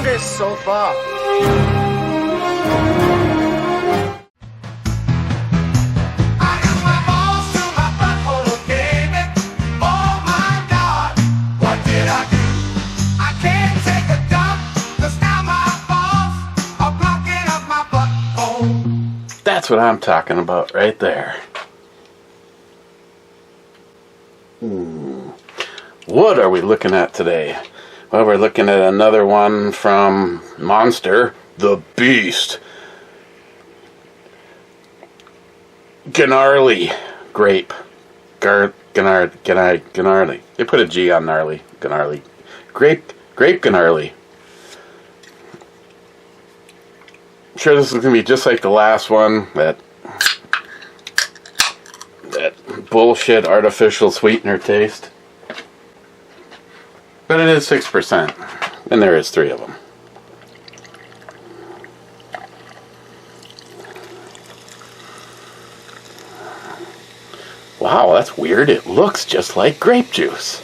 longest so far. That's what I'm talking about right there. What are we looking at today? Well, we're looking at another one from Monster, the Beast. Gnarly Grape. Gnarly. They put a G on gnarly. Gnarly. Grape Gnarly. I'm sure this is going to be just like the last one. That bullshit artificial sweetener taste. But it is 6%. And there is 3 of them. Wow, that's weird. It looks just like grape juice.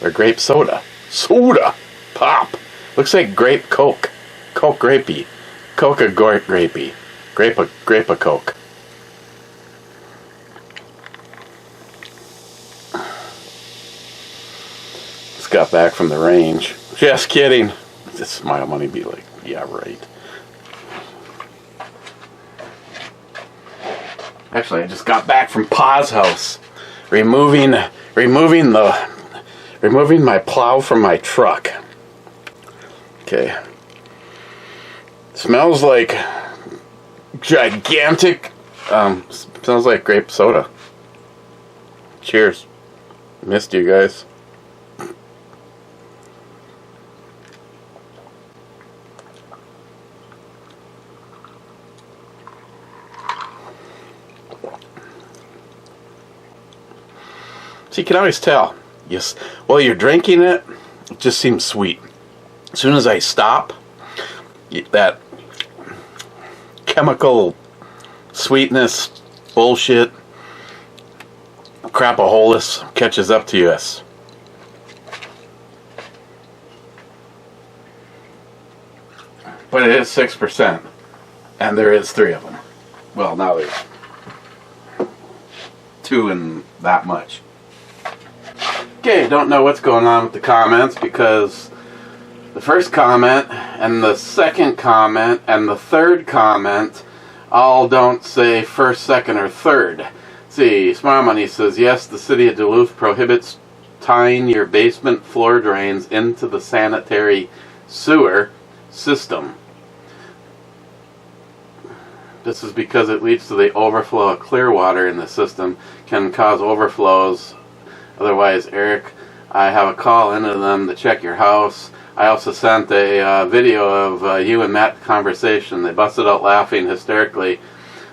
Or grape soda. Soda! Pop! Looks like grape Coke. Coke grapey. Coca grapey. Grape a Coke. Just got back from the range. Just kidding. Just smile money be like, yeah, right. Actually, I just got back from Pa's house, removing my plow from my truck. Okay. Smells like gigantic. Smells like grape soda. Cheers. Missed you guys. So you can always tell. Yes, while you're drinking it, it just seems sweet. As soon as I stop, that chemical sweetness bullshit crapaholis catches up to us. But it is 6%, and there is 3 of them. Well, now there's 2 and that much. Okay, don't know what's going on with the comments because the first comment and the second comment and the third comment all don't say first, second, or third. See, Smile Money says, yes, the city of Duluth prohibits tying your basement floor drains into the sanitary sewer system. This is because it leads to the overflow of clear water in the system, can cause overflows. Otherwise, Eric, I have a call into them to check your house. I also sent a video of you and Matt conversation. They busted out laughing hysterically.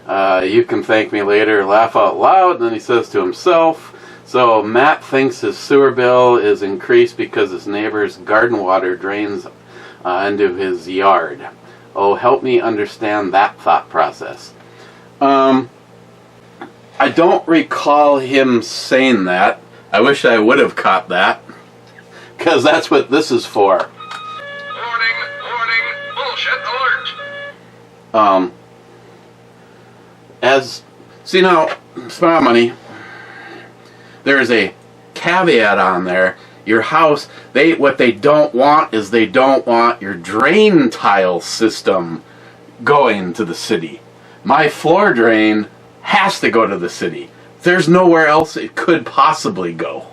You can thank me later, laugh out loud. And then he says to himself, so Matt thinks his sewer bill is increased because his neighbor's garden water drains into his yard. Oh, help me understand that thought process. I don't recall him saying that. I wish I would have caught that, because that's what this is for. Warning, bullshit alert. See now, Smile Money, there is a caveat on there. Your house, what they don't want is they don't want your drain tile system going to the city. My floor drain has to go to the city. There's nowhere else it could possibly go.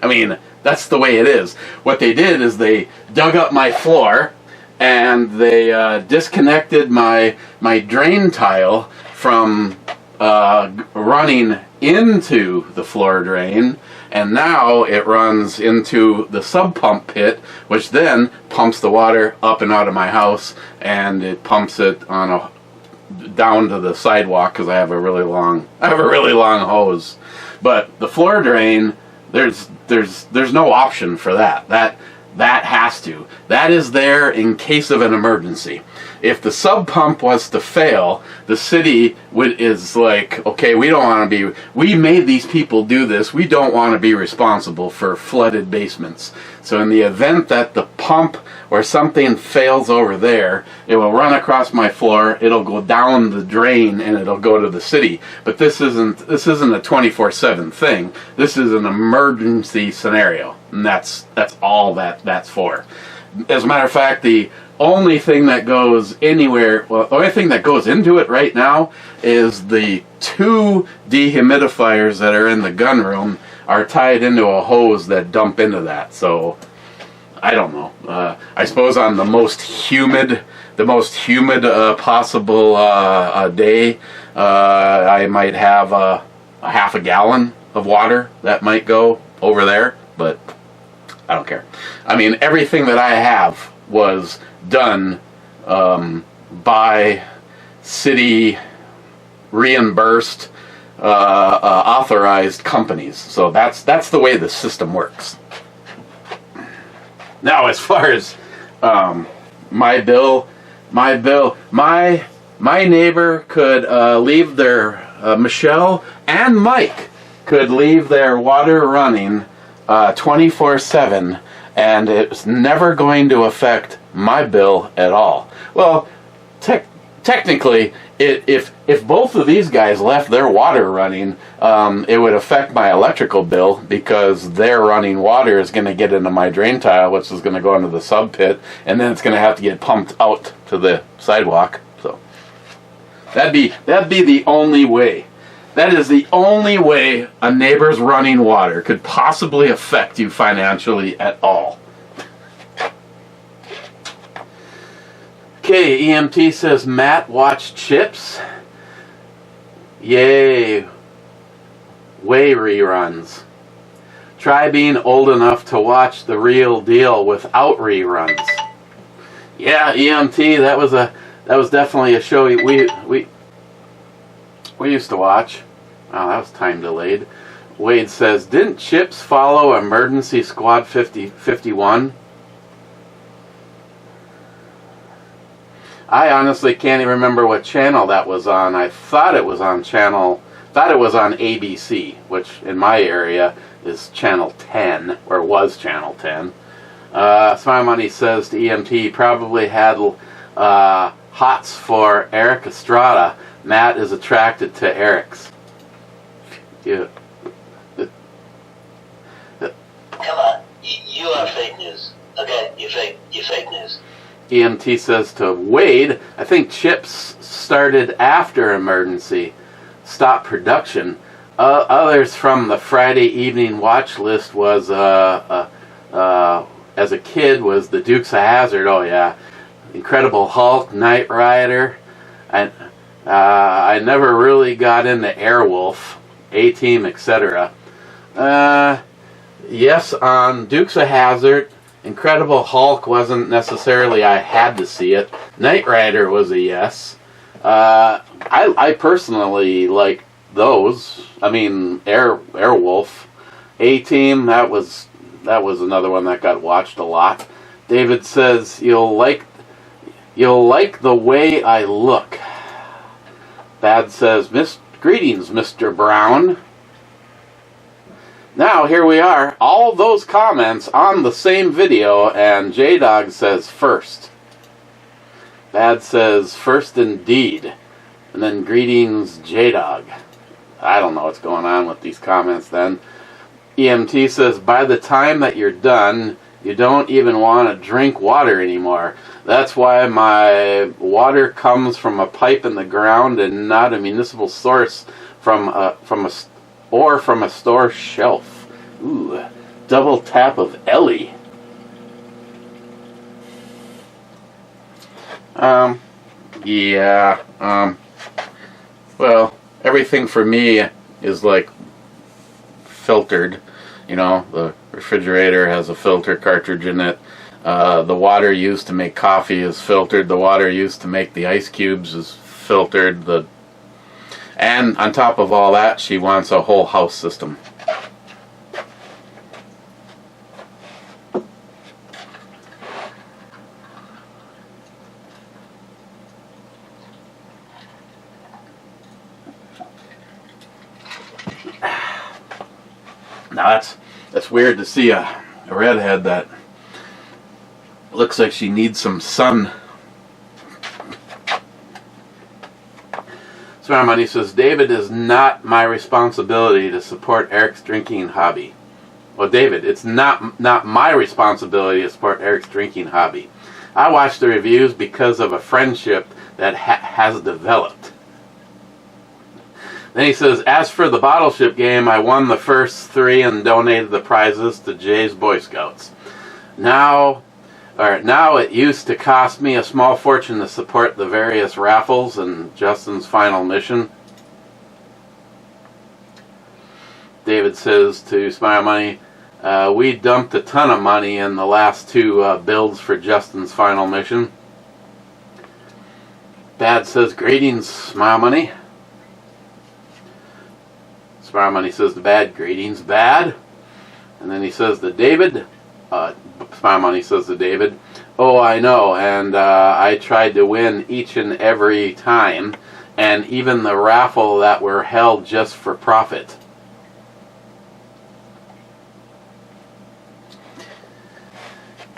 I mean, that's the way it is. What they did is they dug up my floor and they disconnected my drain tile from running into the floor drain, and now it runs into the sub pump pit, which then pumps the water up and out of my house, and it pumps it on down to the sidewalk because I have a really long hose. But the floor drain, there's no option for that. That has to. That is there in case of an emergency. If the sub pump was to fail, the city is like, okay, we don't want to be, we made these people do this, we don't want to be responsible for flooded basements. So in the event that the pump or something fails over there, it will run across my floor, it'll go down the drain, and it'll go to the city. But this isn't a 24/7 thing. This is an emergency scenario, and that's all that's for. As a matter of fact, the only thing that goes anywhere, well, the only thing that goes into it right now is the 2 dehumidifiers that are in the gun room are tied into a hose that dump into that. So I don't know. I suppose on the most humid possible day, I might have a half a gallon of water that might go over there, but I don't care. I mean, everything that I have was done by city reimbursed authorized companies. So that's the way the system works. Now, as far as my neighbor could leave their Michelle and Mike could leave their water running 24/7, and it's never going to affect my bill at all. Well, technically, if both of these guys left their water running, it would affect my electrical bill, because their running water is going to get into my drain tile, which is going to go into the sub pit, and then it's going to have to get pumped out to the sidewalk. So that'd be the only way. That is the only way a neighbor's running water could possibly affect you financially at all. Okay, EMT says, Matt watched Chips. Yay. Way reruns. Try being old enough to watch The Real Deal without reruns. Yeah, EMT, that was definitely a show we used to watch. Oh, that was time delayed. Wade says, didn't Chips follow Emergency Squad 51? I honestly can't even remember what channel that was on. I thought it was on ABC, which in my area is channel 10, or was channel 10. Smile Money says to EMT, probably had hots for Eric Estrada. Matt is attracted to Eric's. Yeah. Come on, you are fake news. Okay, you're fake news. EMT says to Wade, I think Chips started after Emergency. Stop production. Others from the Friday evening watch list was, as a kid, was the Dukes of Hazzard. Oh yeah, Incredible Hulk, Knight Rider. I never really got into Airwolf, A-Team, etc. Yes, on Dukes of Hazzard. Incredible Hulk wasn't necessarily I had to see it. Knight Rider was a yes. I personally like those. I mean, Airwolf, A-Team, that was another one that got watched a lot. David says you'll like the way I look. Bad says, greetings, Mr. Brown. Now, here we are, all those comments on the same video, and J-Dog says first. Bad says first indeed. And then greetings, J-Dog. I don't know what's going on with these comments then. EMT says, by the time that you're done, you don't even want to drink water anymore. That's why my water comes from a pipe in the ground and not a municipal source from a store shelf. Ooh, double tap of Ellie. Well, everything for me is like filtered. You know, the refrigerator has a filter cartridge in it. The water used to make coffee is filtered. The water used to make the ice cubes is filtered. And on top of all that, she wants a whole house system. Now that's weird to see a redhead that looks like she needs some sun. Smart Money says, David, is not my responsibility to support Eric's drinking hobby. Well, David, it's not my responsibility to support Eric's drinking hobby. I watch the reviews because of a friendship that has developed. Then he says, as for the bottle ship game, I won the first 3 and donated the prizes to Jay's Boy Scouts. Now it used to cost me a small fortune to support the various raffles and Justin's final mission. David says to Smile Money, we dumped a ton of money in the last 2 builds for Justin's final mission. Bad says, greetings, Smile Money. Smile Money says to Bad, greetings, Bad. And then he says to David, Smile Money says to David, oh, I know, and I tried to win each and every time, and even the raffle that were held just for profit.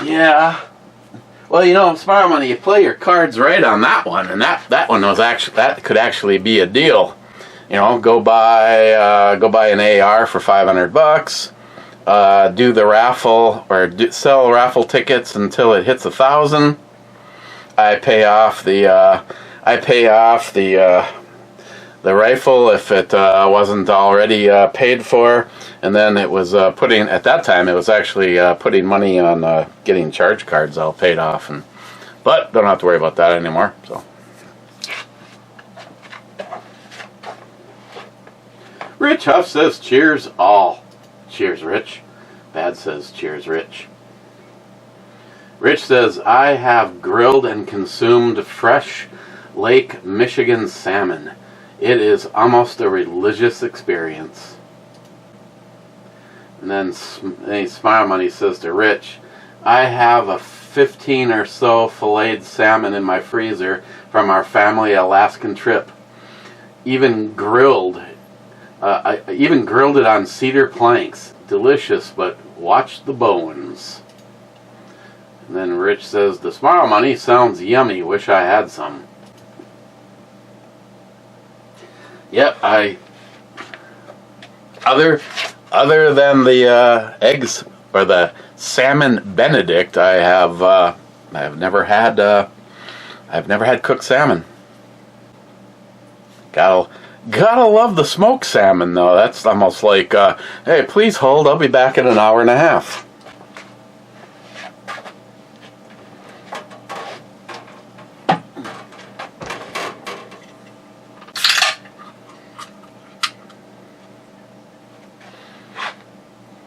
Yeah. Well, you know, Smile Money, you play your cards right on that one, and that one was actually, that could actually be a deal. You know, go buy an AR for $500. Do the raffle or sell raffle tickets until it hits 1,000. I pay off the rifle if it wasn't already paid for, and then it was at that time it was actually putting money on getting charge cards all paid off, but don't have to worry about that anymore. So. Rich Huff says, cheers all. Cheers, Rich. Bad says, cheers, Rich. Rich says, I have grilled and consumed fresh Lake Michigan salmon. It is almost a religious experience. And then Smile Money says to Rich, I have a 15 or so filleted salmon in my freezer from our family Alaskan trip. Even grilled it on cedar planks. Delicious, but watch the bones. And then Rich says, the Smile Money sounds yummy. Wish I had some. Yep, other than the eggs or the salmon Benedict, I've never had cooked salmon. Gotta love the smoked salmon, though. That's almost like, hey, please hold, I'll be back in an hour and a half.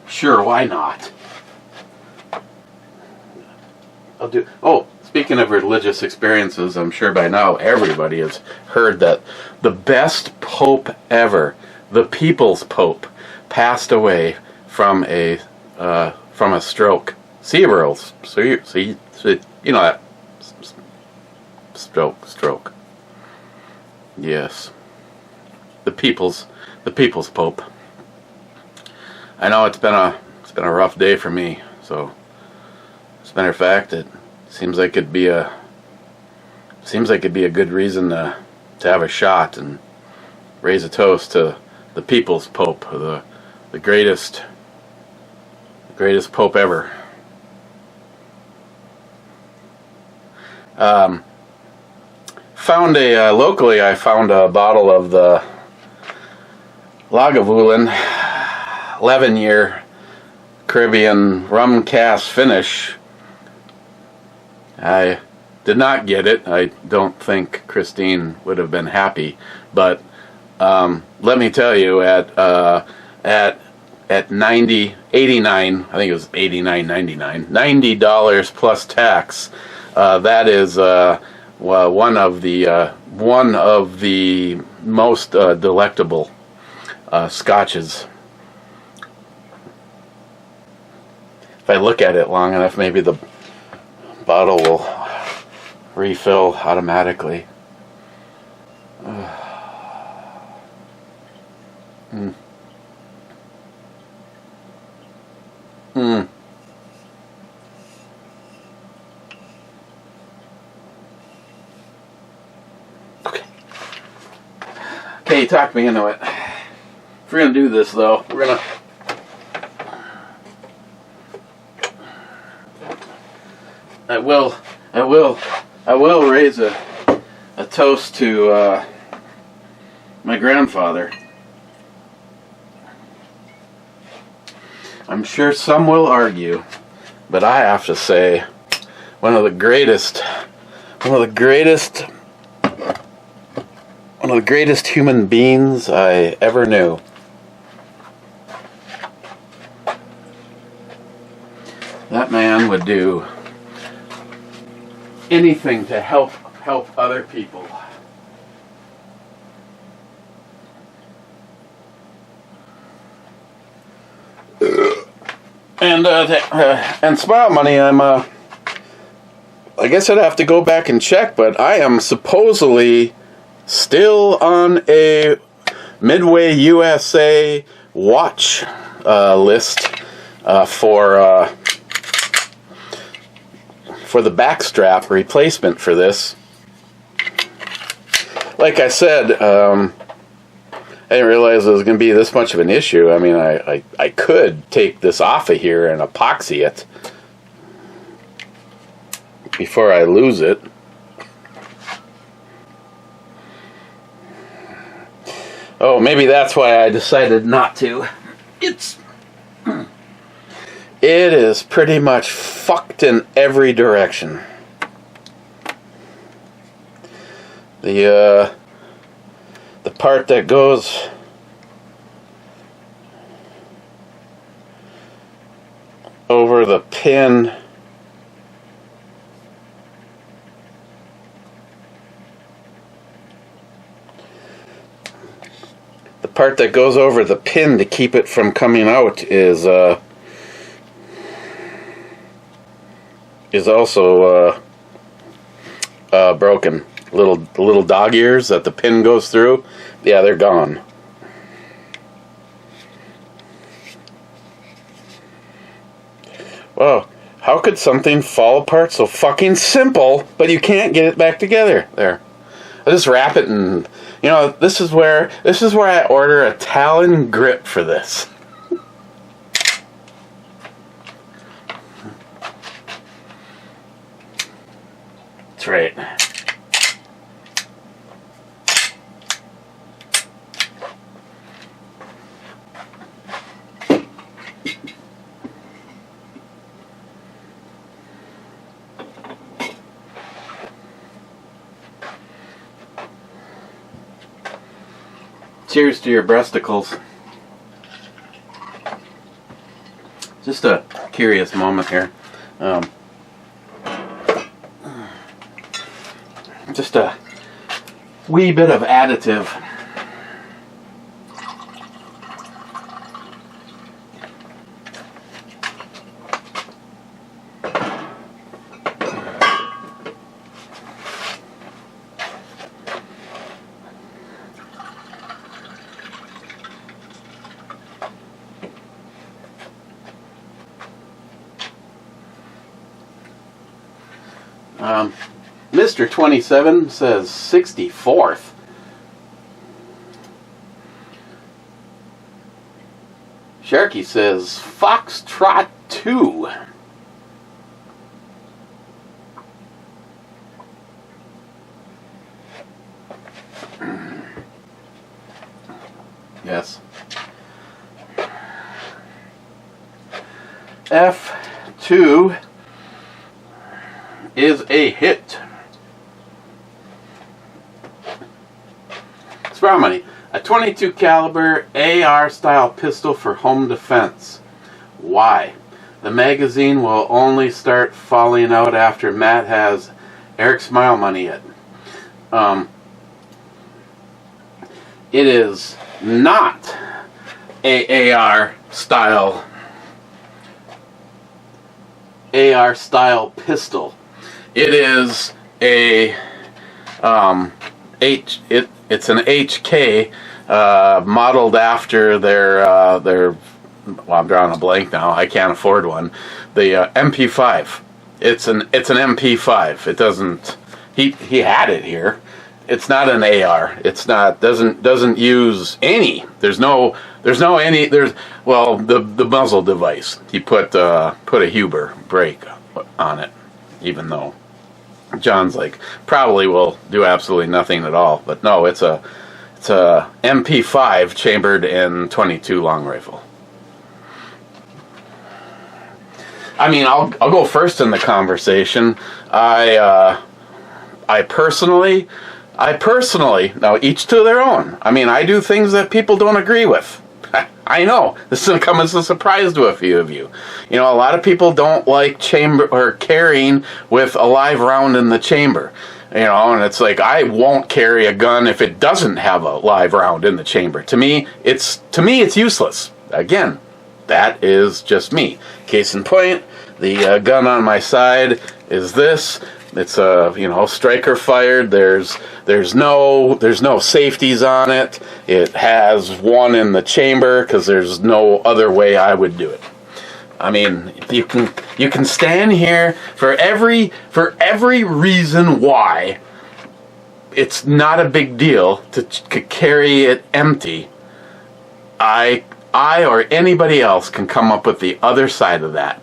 Sure, why not? I'll do. Oh, speaking of religious experiences, I'm sure by now everybody has heard that the best pope ever, the People's Pope, passed away from a stroke, cerebral. So you know that stroke. Yes, the People's Pope. I know it's been a rough day for me. So, as a matter of fact, it seems like it'd be a good reason to have a shot and raise a toast to the People's Pope, the greatest Pope ever. Locally I found a bottle of the Lagavulin 11-year Caribbean rum cask finish. I did not get it. I don't think Christine would have been happy, but let me tell you, at $89, I think it was $89.99, $90 plus tax. That is one of the most delectable scotches. If I look at it long enough, maybe the bottle will refill automatically. Hey, talk me into it. If we're gonna do this, though, we're gonna. I will raise a toast to my grandfather. I'm sure some will argue, but I have to say, one of the greatest human beings I ever knew. That man would do anything to help other people. And Smile Money, I guess I'd have to go back and check, but I am supposedly still on a Midway USA watch list for the backstrap replacement for this. Like I said, I didn't realize it was going to be this much of an issue. I mean, I could take this off of here and epoxy it before I lose it. Oh, maybe that's why I decided not to. It is pretty much fucked in every direction. The part that goes over the pin to keep it from coming out is also broken. The little dog ears that the pin goes through, yeah, they're gone. Wow, how could something fall apart so fucking simple, but you can't get it back together? There, I'll just wrap it, and this is where I order a Talon grip for this. That's right. Cheers to your breasticles. Just a curious moment here. Just a wee bit of additive. Mr. 27 says 64th. Sharky says Foxtrot 2. Yes. F2 is a hit. Sprout Money, a .22 caliber AR style pistol for home defense. Why? The magazine will only start falling out after Matt has Eric Smile Money it. It is not a AR style pistol. It is a it's an HK modeled after their well, I'm drawing a blank now. I can't afford one. The MP5. It's an MP5. It doesn't. He had it here, It's not an AR. It's not doesn't use any. There's no any. Well, the muzzle device. He put a Huber brake on it, even though John's like probably will do absolutely nothing at all. But no, it's a MP5 chambered in .22 long rifle. I mean, I'll go first in the conversation. I personally, now each to their own. I mean, I do things that people don't agree with. I know this is going to come as a surprise to a few of you. You know, a lot of people don't like chamber or carrying with a live round in the chamber. You know, and it's like, I won't carry a gun if it doesn't have a live round in the chamber. To me, it's useless. Again, that is just me. Case in point, the gun on my side is this. It's a striker fired. There's no safeties on it. It has one in the chamber because there's no other way I would do it. I mean, you can stand here for every reason why it's not a big deal to carry it empty. I or anybody else can come up with the other side of that.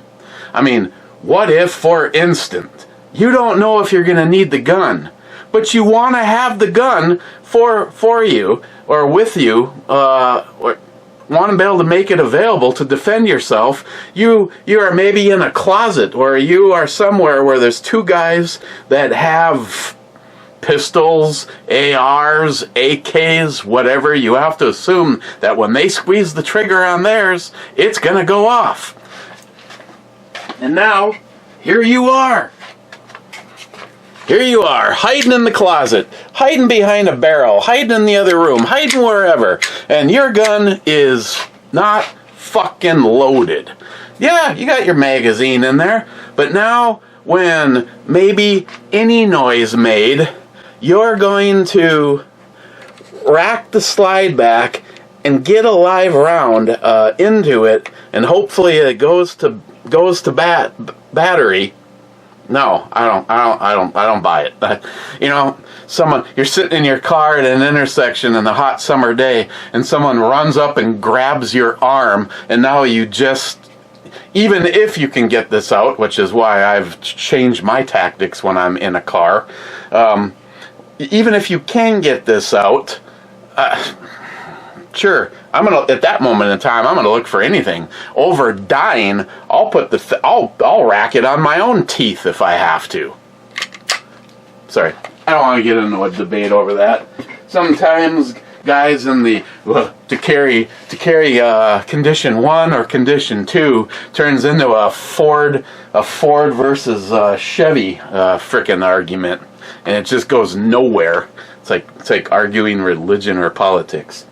I mean, what if, for instance, you don't know if you're going to need the gun, but you want to have the gun for you or with you, or want to be able to make it available to defend yourself. You are maybe in a closet, or you are somewhere where there's two guys that have pistols, ARs, AKs, whatever. You have to assume that when they squeeze the trigger on theirs, it's going to go off. And now, here you are. Here you are, hiding in the closet, hiding behind a barrel, hiding in the other room, hiding wherever, and your gun is not fucking loaded. Yeah, you got your magazine in there, but now when maybe any noise made, you're going to rack the slide back and get a live round into it, and hopefully it goes to battery. No, I don't buy it. You're sitting in your car at an intersection in the hot summer day, and someone runs up and grabs your arm, and now you just, even if you can get this out, which is why I've changed my tactics when I'm in a car, even if you can get this out, sure, at that moment in time, I'm gonna look for anything. Over dying, I'll rack it on my own teeth if I have to. Sorry, I don't want to get into a debate over that. Sometimes guys in the to carry condition 1 or condition 2 turns into a Ford versus Chevy frickin' argument, and it just goes nowhere. It's like arguing religion or politics.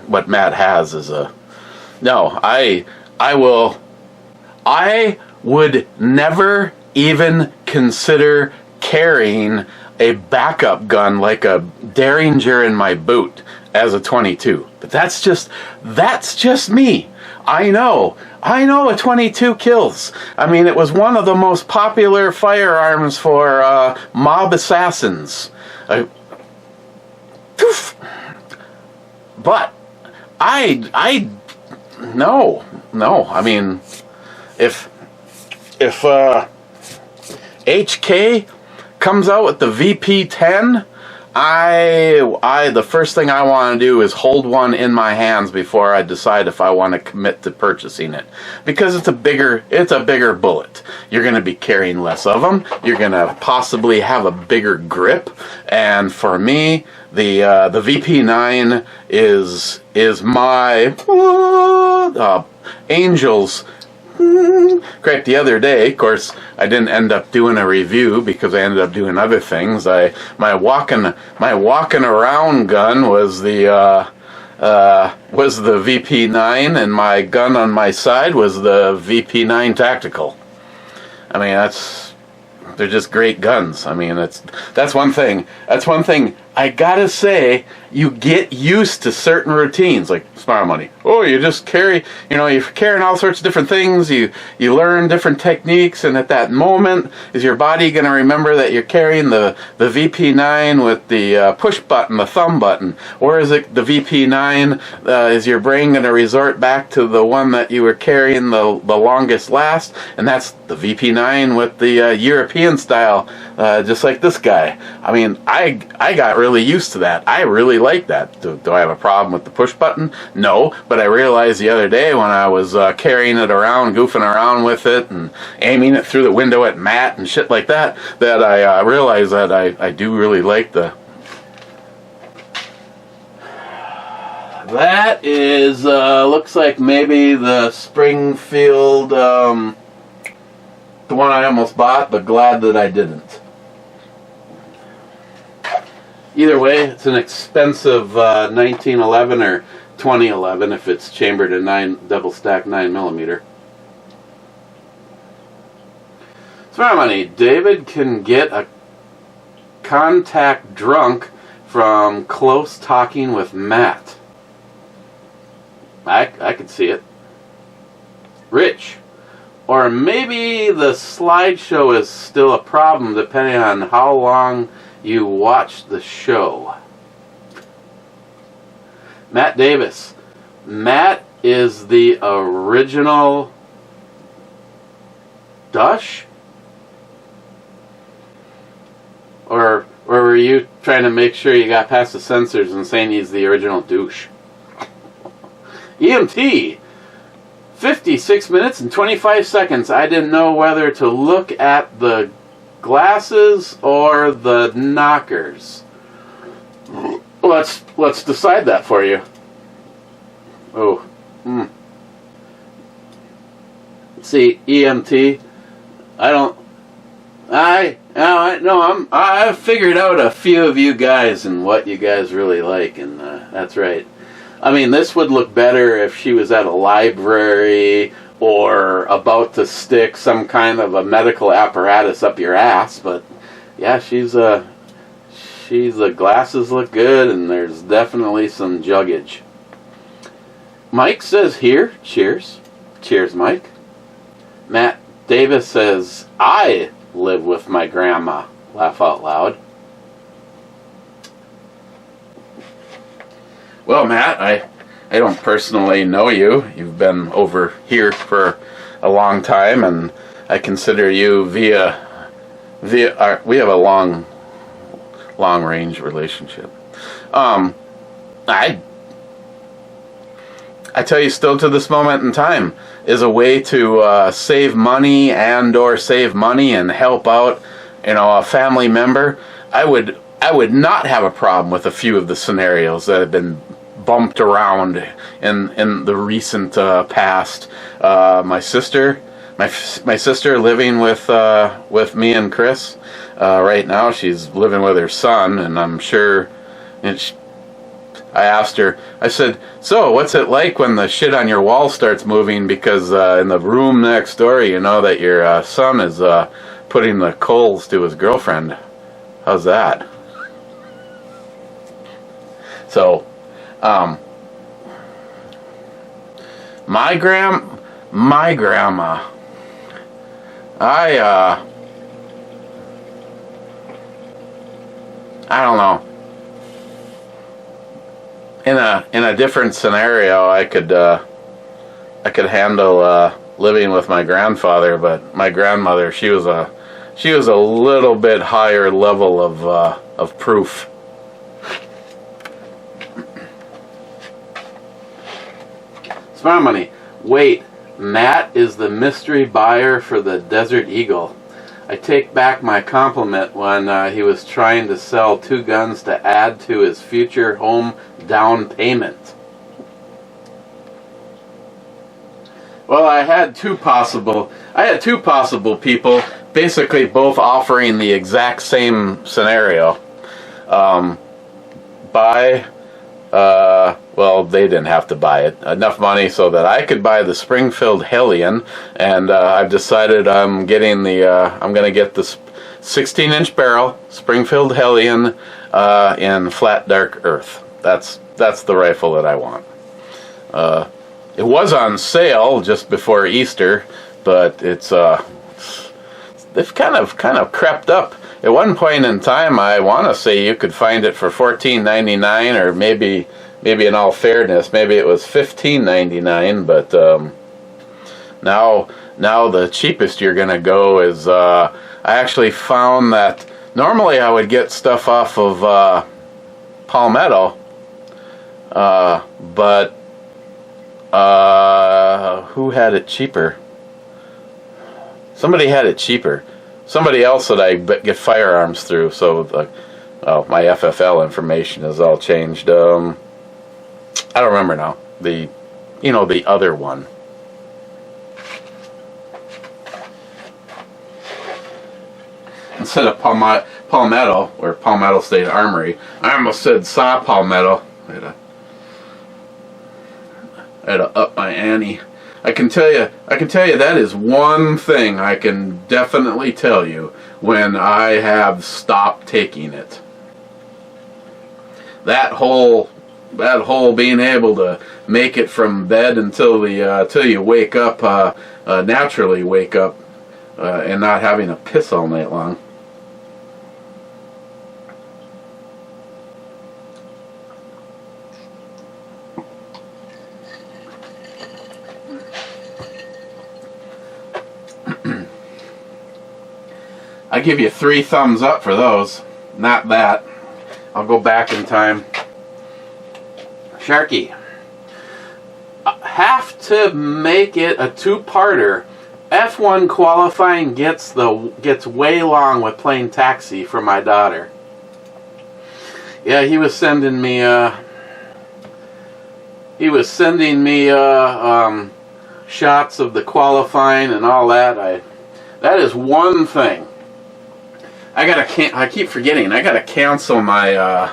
What Matt has is I would never even consider carrying a backup gun like a Derringer in my boot as a .22. But that's just me. I know a .22 kills. I mean, it was one of the most popular firearms for mob assassins. But no. I mean, if HK comes out with the VP10, the first thing I want to do is hold one in my hands before I decide if I want to commit to purchasing it, because it's a bigger bullet. You're going to be carrying less of them. You're going to possibly have a bigger grip, and for me, the VP9 is my Angel's Grape. The other day, of course, I didn't end up doing a review because I ended up doing other things. My walking around gun was the VP9, and my gun on my side was the VP9 Tactical. I mean, they're just great guns. I mean, that's one thing. That's one thing I gotta say, you get used to certain routines, like Smart Money. Oh, you just carry, you're carrying all sorts of different things. You learn different techniques, and at that moment, is your body going to remember that you're carrying the VP9 with the push button, the thumb button? Or is it the VP9, is your brain going to resort back to the one that you were carrying the longest last? And that's the VP9 with the European style, just like this guy. I mean, I got really used to that. I really like that. Do I have a problem with the push button? No, but I realized the other day when I was carrying it around, goofing around with it, and aiming it through the window at Matt and shit like that, that I realized that I do really like the... That is, looks like maybe the Springfield, the one I almost bought, but glad that I didn't. Either way, it's an expensive 1911 or 2011 if it's chambered in double stack 9mm. Smart Money. David can get a contact drunk from close talking with Matt. I could see it. Rich. Or maybe the slideshow is still a problem depending on how long you watch the show. Matt Davis. Matt is the original Dush? Or were you trying to make sure you got past the censors and saying he's the original douche? EMT. 56 minutes and 25 seconds. I didn't know whether to look at the glasses or the knockers. Let's decide that for you. Oh. See, EMT. I've figured out a few of you guys and what you guys really like, and that's right. I mean, this would look better if she was at a library or about to stick some kind of a medical apparatus up your ass, but yeah, she's the glasses look good, and there's definitely some juggage. Mike says here, cheers. Cheers, Mike. Matt Davis says, I live with my grandma. Laugh out loud. Well, Matt, I don't personally know you. You've been over here for a long time, and I consider you we have a long range relationship. I tell you, still to this moment in time, is a way to save money and help out, a family member. I would not have a problem with a few of the scenarios that have been bumped around in the recent past. My sister living with me and Chris. Right now, she's living with her son, and I'm sure. I asked her. I said, "So, what's it like when the shit on your wall starts moving? Because in the room next door, you know that your son is putting the coals to his girlfriend. How's that?" So, my grandma. I don't know. In a different scenario, I could handle living with my grandfather, but my grandmother, she was a little bit higher level of proof. Smart Money. Wait, Matt is the mystery buyer for the Desert Eagle. I take back my compliment when he was trying to sell 2 guns to add to his future home down payment. Well, I had two possible people, basically both offering the exact same scenario. Well, they didn't have to buy it. Enough money so that I could buy the Springfield Hellion, and I've decided I'm going to get the 16-inch barrel Springfield Hellion in flat dark earth. That's the rifle that I want. It was on sale just before Easter, but they've kind of crept up. At one point in time, I want to say you could find it for $14.99, or maybe in all fairness, maybe it was $15.99. But now the cheapest you're gonna go is I actually found that normally I would get stuff off of Palmetto, but who had it cheaper? Somebody had it cheaper. Somebody else that I get firearms through. So, my FFL information is all changed. I don't remember now. The other one. Instead of Palmetto or Palmetto State Armory, I almost said Saw Palmetto. I had to up my ante. I can tell you that is one thing I can definitely tell you when I have stopped taking it. That whole being able to make it from bed until you wake up, naturally wake up, and not having to piss all night long. I give you 3 thumbs up for those. Not that. I'll go back in time. Sharky. Have to make it a 2-parter. F1 qualifying gets way long with playing taxi for my daughter. Yeah, he was sending me shots of the qualifying and all that. That is one thing. I keep forgetting. I gotta cancel my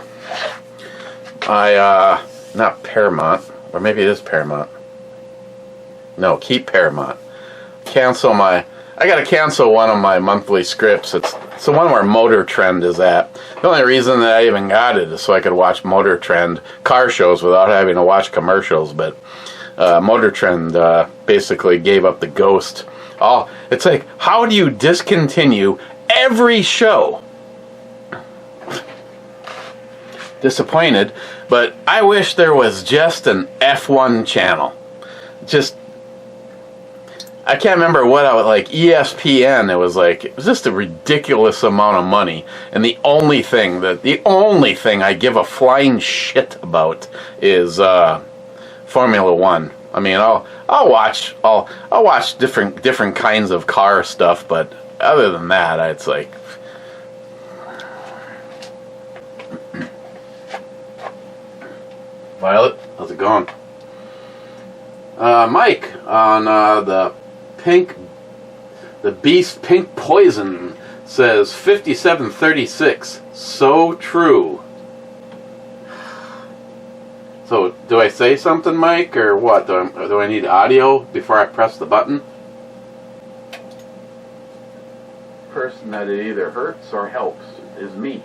not Paramount, or maybe it is Paramount. No, keep Paramount. I gotta cancel one of my monthly scripts. It's the one where Motor Trend is at. The only reason that I even got it is so I could watch Motor Trend car shows without having to watch commercials. But Motor Trend basically gave up the ghost. It's like, how do you discontinue every show? Disappointed, but I wish there was just an F1 channel. I can't remember what I was like. ESPN. It was just a ridiculous amount of money, and the only thing I give a flying shit about is Formula One. I mean, I'll watch different kinds of car stuff, but other than that, it's like. Violet, how's it going? Mike on the Beast Pink Poison says 5736. So true. So, do I say something, Mike, or what? Do I need audio before I press the button? Person that it either hurts or helps is me.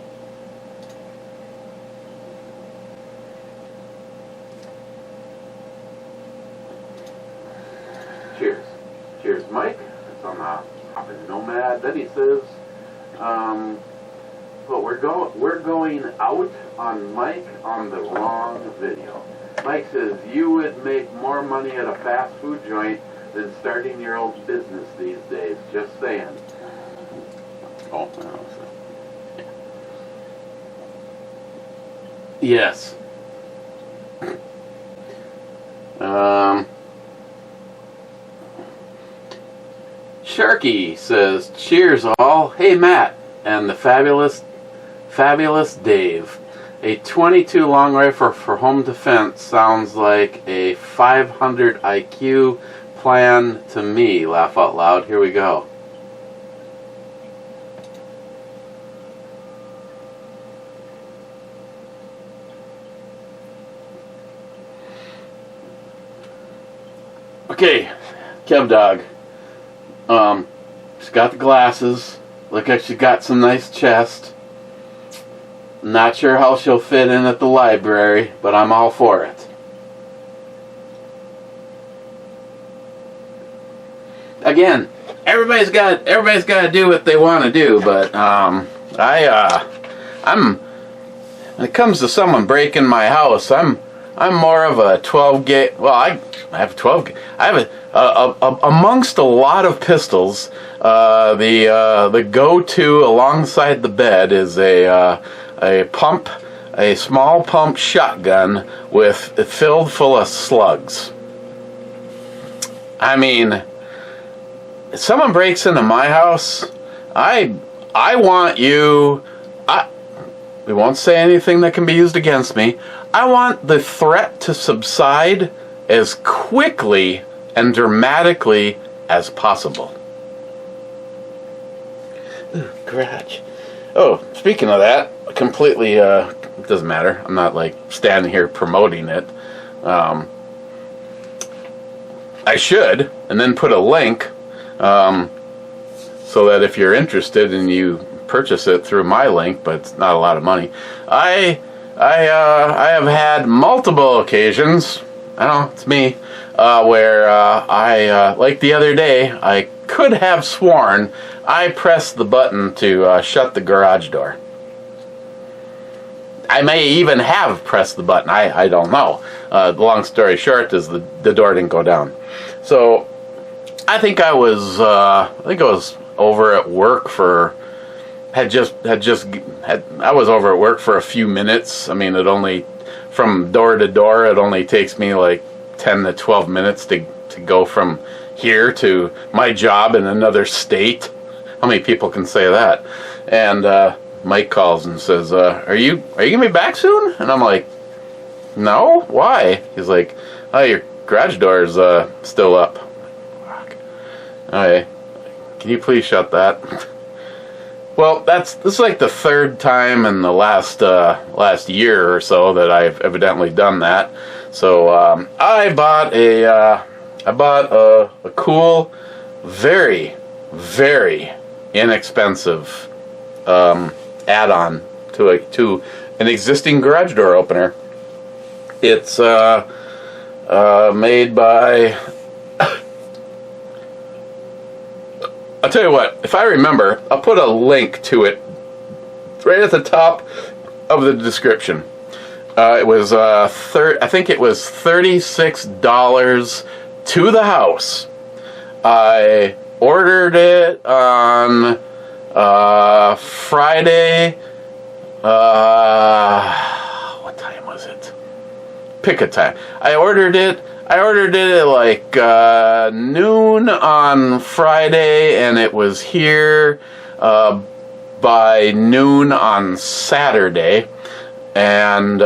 Cheers. Cheers, Mike. It's on the Hoppin' Nomad. Then he says, but we're going out on Mike on the wrong video. Mike says, you would make more money at a fast food joint than starting your own business these days. Just saying. Oh, yes. Sharky says, cheers all. Hey Matt and the fabulous Dave. A 22 long rifle for home defense sounds like a 500 IQ plan to me. Laugh out loud. Here we go. Okay, Kev Dog. She's got the glasses. Look like she's got some nice chest. Not sure how she'll fit in at the library, but I'm all for it. Again, everybody's got to do what they want to do, but I'm when it comes to someone breaking my house, I'm more of a 12 gauge. Well, I have 12. I have amongst a lot of pistols. The go-to alongside the bed is a small pump shotgun filled full of slugs. I mean, if someone breaks into my house, I want you. We won't say anything that can be used against me. I want the threat to subside as quickly and dramatically as possible. Ooh, garage. Oh, speaking of that, completely, it doesn't matter. I'm not like standing here promoting it. I should, and then put a link, so that if you're interested and you purchase it through my link, but it's not a lot of money. I have had multiple occasions, I don't know, it's me, where I like the other day, I could have sworn I pressed the button to shut the garage door. I may even have pressed the button, I don't know. The long story short is the door didn't go down. So I think I was over at work for I was over at work for a few minutes. I mean, from door to door, it only takes me like 10 to 12 minutes to go from here to my job in another state. How many people can say that? And Mike calls and says, are you gonna be back soon? And I'm like, no, why? He's like, oh, your garage door is still up. Fuck. Okay, can you please shut that? Well, this is like the third time in the last year or so that I've evidently done that. So I bought a cool, very, very inexpensive add-on to an existing garage door opener. It's made by. I'll tell you what, if I remember, I'll put a link to it right at the top of the description. It was I think it was $36 to the house. I ordered it on Friday. What time was it? Pick a time. I ordered it at like noon on Friday, and it was here by noon on Saturday. And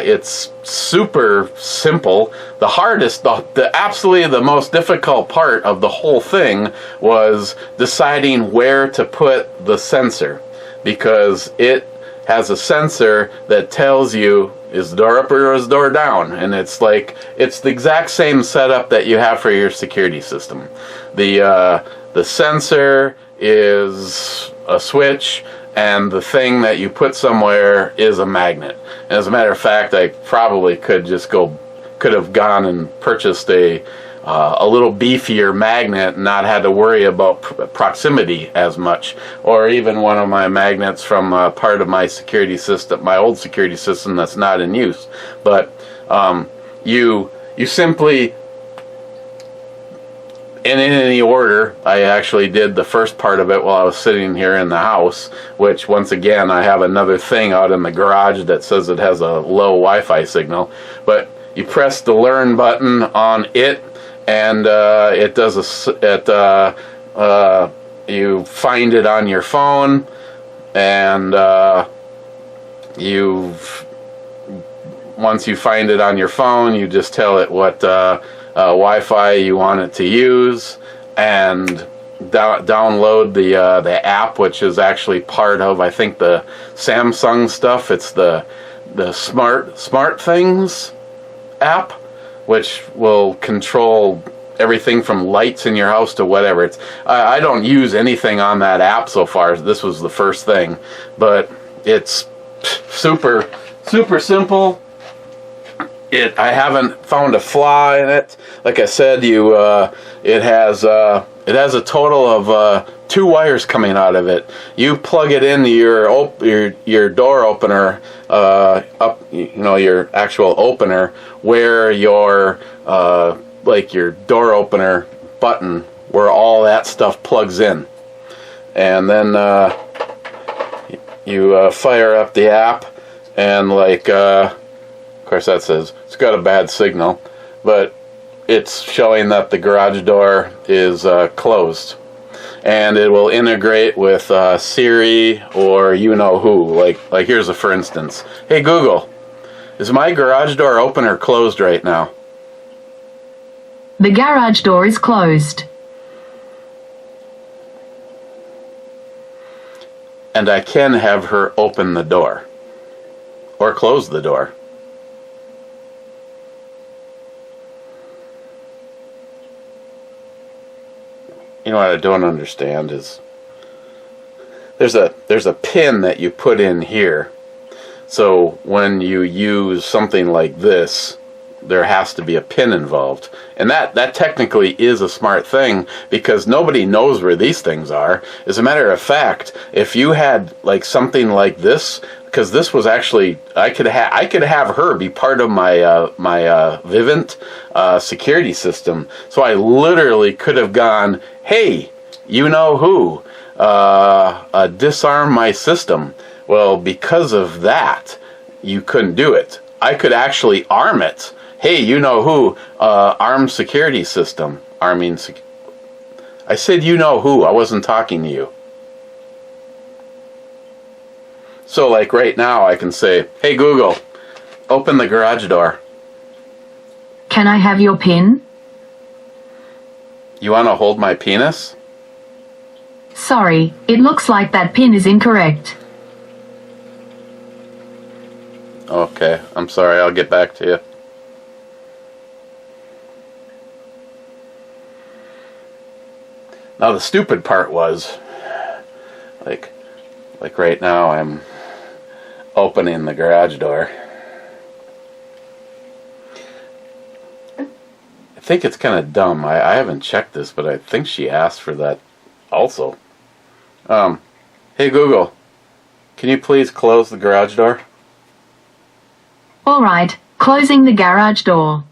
it's super simple. The hardest, absolutely the most difficult part of the whole thing was deciding where to put the sensor, because it has a sensor that tells you, is the door up or is the door down? And it's the exact same setup that you have for your security system. The sensor is a switch, and the thing that you put somewhere is a magnet. And as a matter of fact, I probably could have gone and purchased a little beefier magnet and not had to worry about proximity as much, or even one of my magnets from part of my security system, my old security system that's not in use. But you simply, in any order, I actually did the first part of it while I was sitting here in the house, which once again I have another thing out in the garage that says it has a low Wi-Fi signal. But you press the learn button on it, and it does you find it on your phone, and once you find it on your phone, you just tell it what Wi-Fi you want it to use, and download the app, which is actually part of, I think, the Samsung stuff. It's the Smart Things app, which will control everything from lights in your house to whatever. I don't use anything on that app so far. This was the first thing, but it's super simple. I haven't found a flaw in it. Like I said, it has a total of 2 wires coming out of it. You plug it into your door opener, your actual opener, where your your door opener button, where all that stuff plugs in, and then you fire up the app, and of course that says it's got a bad signal, but it's showing that the garage door is closed, and it will integrate with Siri or you-know-who. Like here's a for instance. Hey Google, is my garage door open or closed right now? The garage door is closed. And I can have her open the door or close the door. You know what I don't understand is there's a pin that you put in here. So when you use something like this, there has to be a pin involved. And that technically is a smart thing, because nobody knows where these things are. As a matter of fact, if you had something like this, because this was actually, I could have her be part of my Vivint security system. So I literally could have gone, hey, you know who, disarm my system. Well, because of that, you couldn't do it. I could actually arm it. Hey, you know who, arm security system. I said you know who, I wasn't talking to you. So right now I can say, hey Google, open the garage door. Can I have your PIN? You want to hold my penis? Sorry, it looks like that PIN is incorrect. Okay, I'm sorry, I'll get back to you. Now the stupid part was, like right now I'm opening the garage door. I think it's kind of dumb. I haven't checked this, but I think she asked for that also. Hey Google, can you please close the garage door? All right, closing the garage door.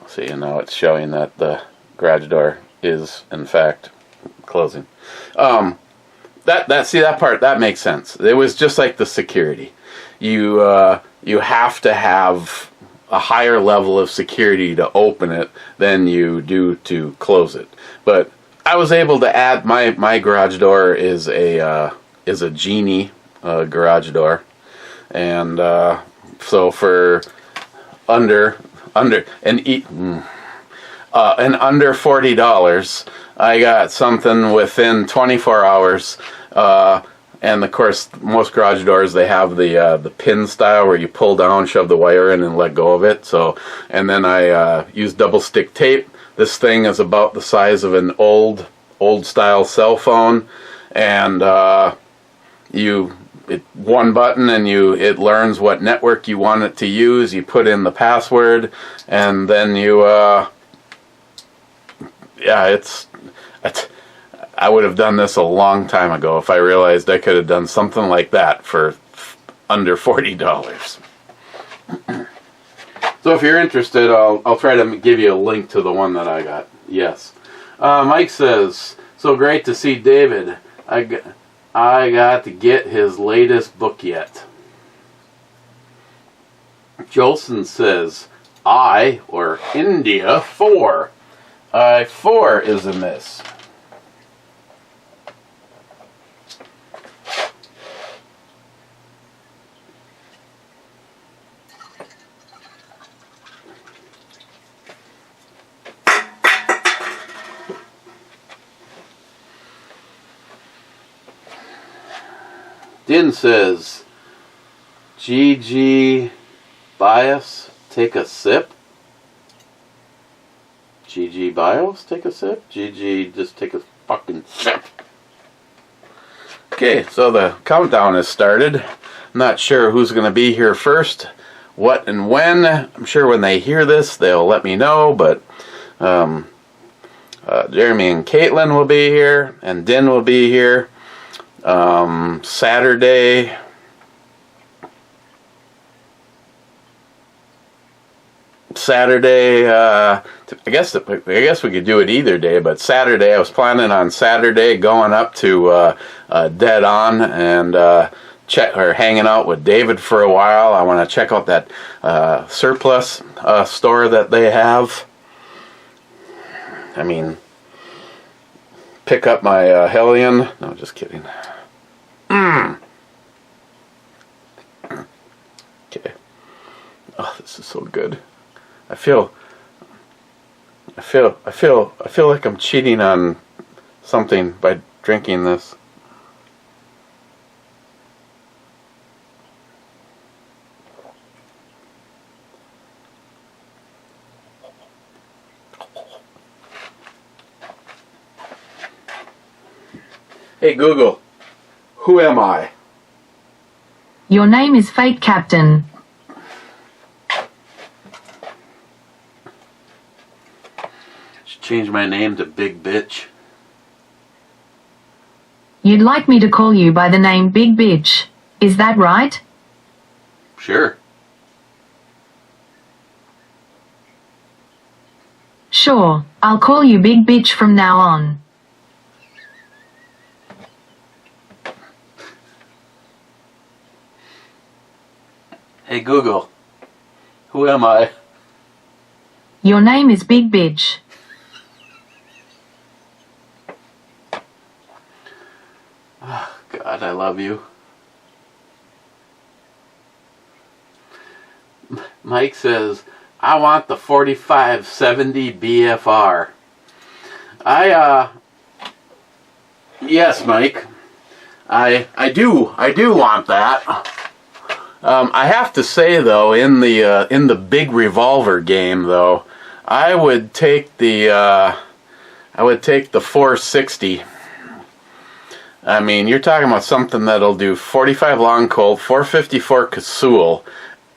See, and now it's showing that the garage door is in fact closing. That part, that makes sense. It was just like the security. You have to have a higher level of security to open it than you do to close it. But I was able to add my garage door is a Genie garage door, and so for under $40, I got something within 24 hours. And of course, most garage doors, they have the pin style where you pull down, shove the wire in, and let go of it. So, and then I used double stick tape. This thing is about the size of an old style cell phone, and one button, and it learns what network you want it to use. You put in the password, and then I would have done this a long time ago if I realized I could have done something like that for under $40. So if you're interested, I'll try to give you a link to the one that I got. Yes. Mike says, so great to see David. I got to get his latest book yet. Jolson says, or India 4. 4 is amiss. Din says, GG bias, take a sip. GG Bios, take a sip. GG, just take a fucking sip. Okay, so the countdown has started. I'm not sure who's going to be here first, what and when. I'm sure when they hear this, they'll let me know, but Jeremy and Caitlin will be here, and Din will be here. Saturday. I guess we could do it either day, but Saturday, I was planning on Saturday going up to Dead On and hanging out with David for a while. I want to check out that surplus store that they have. I mean, pick up my Hellion. No, just kidding. Okay. Oh, this is so good. I feel like I'm cheating on something by drinking this. Hey Google, who am I? Your name is Fate Captain. Change my name to Big Bitch. You'd like me to call you by the name Big Bitch, is that right? Sure. Sure, I'll call you Big Bitch from now on. Hey Google, who am I? Your name is Big Bitch. Oh, God, I love you. Mike says, I want the 4570 BFR. Yes, Mike. I do want that. I have to say though, in the big revolver game though, I would take the 460. I mean, you're talking about something that'll do 45 long Colt, 454 Casull,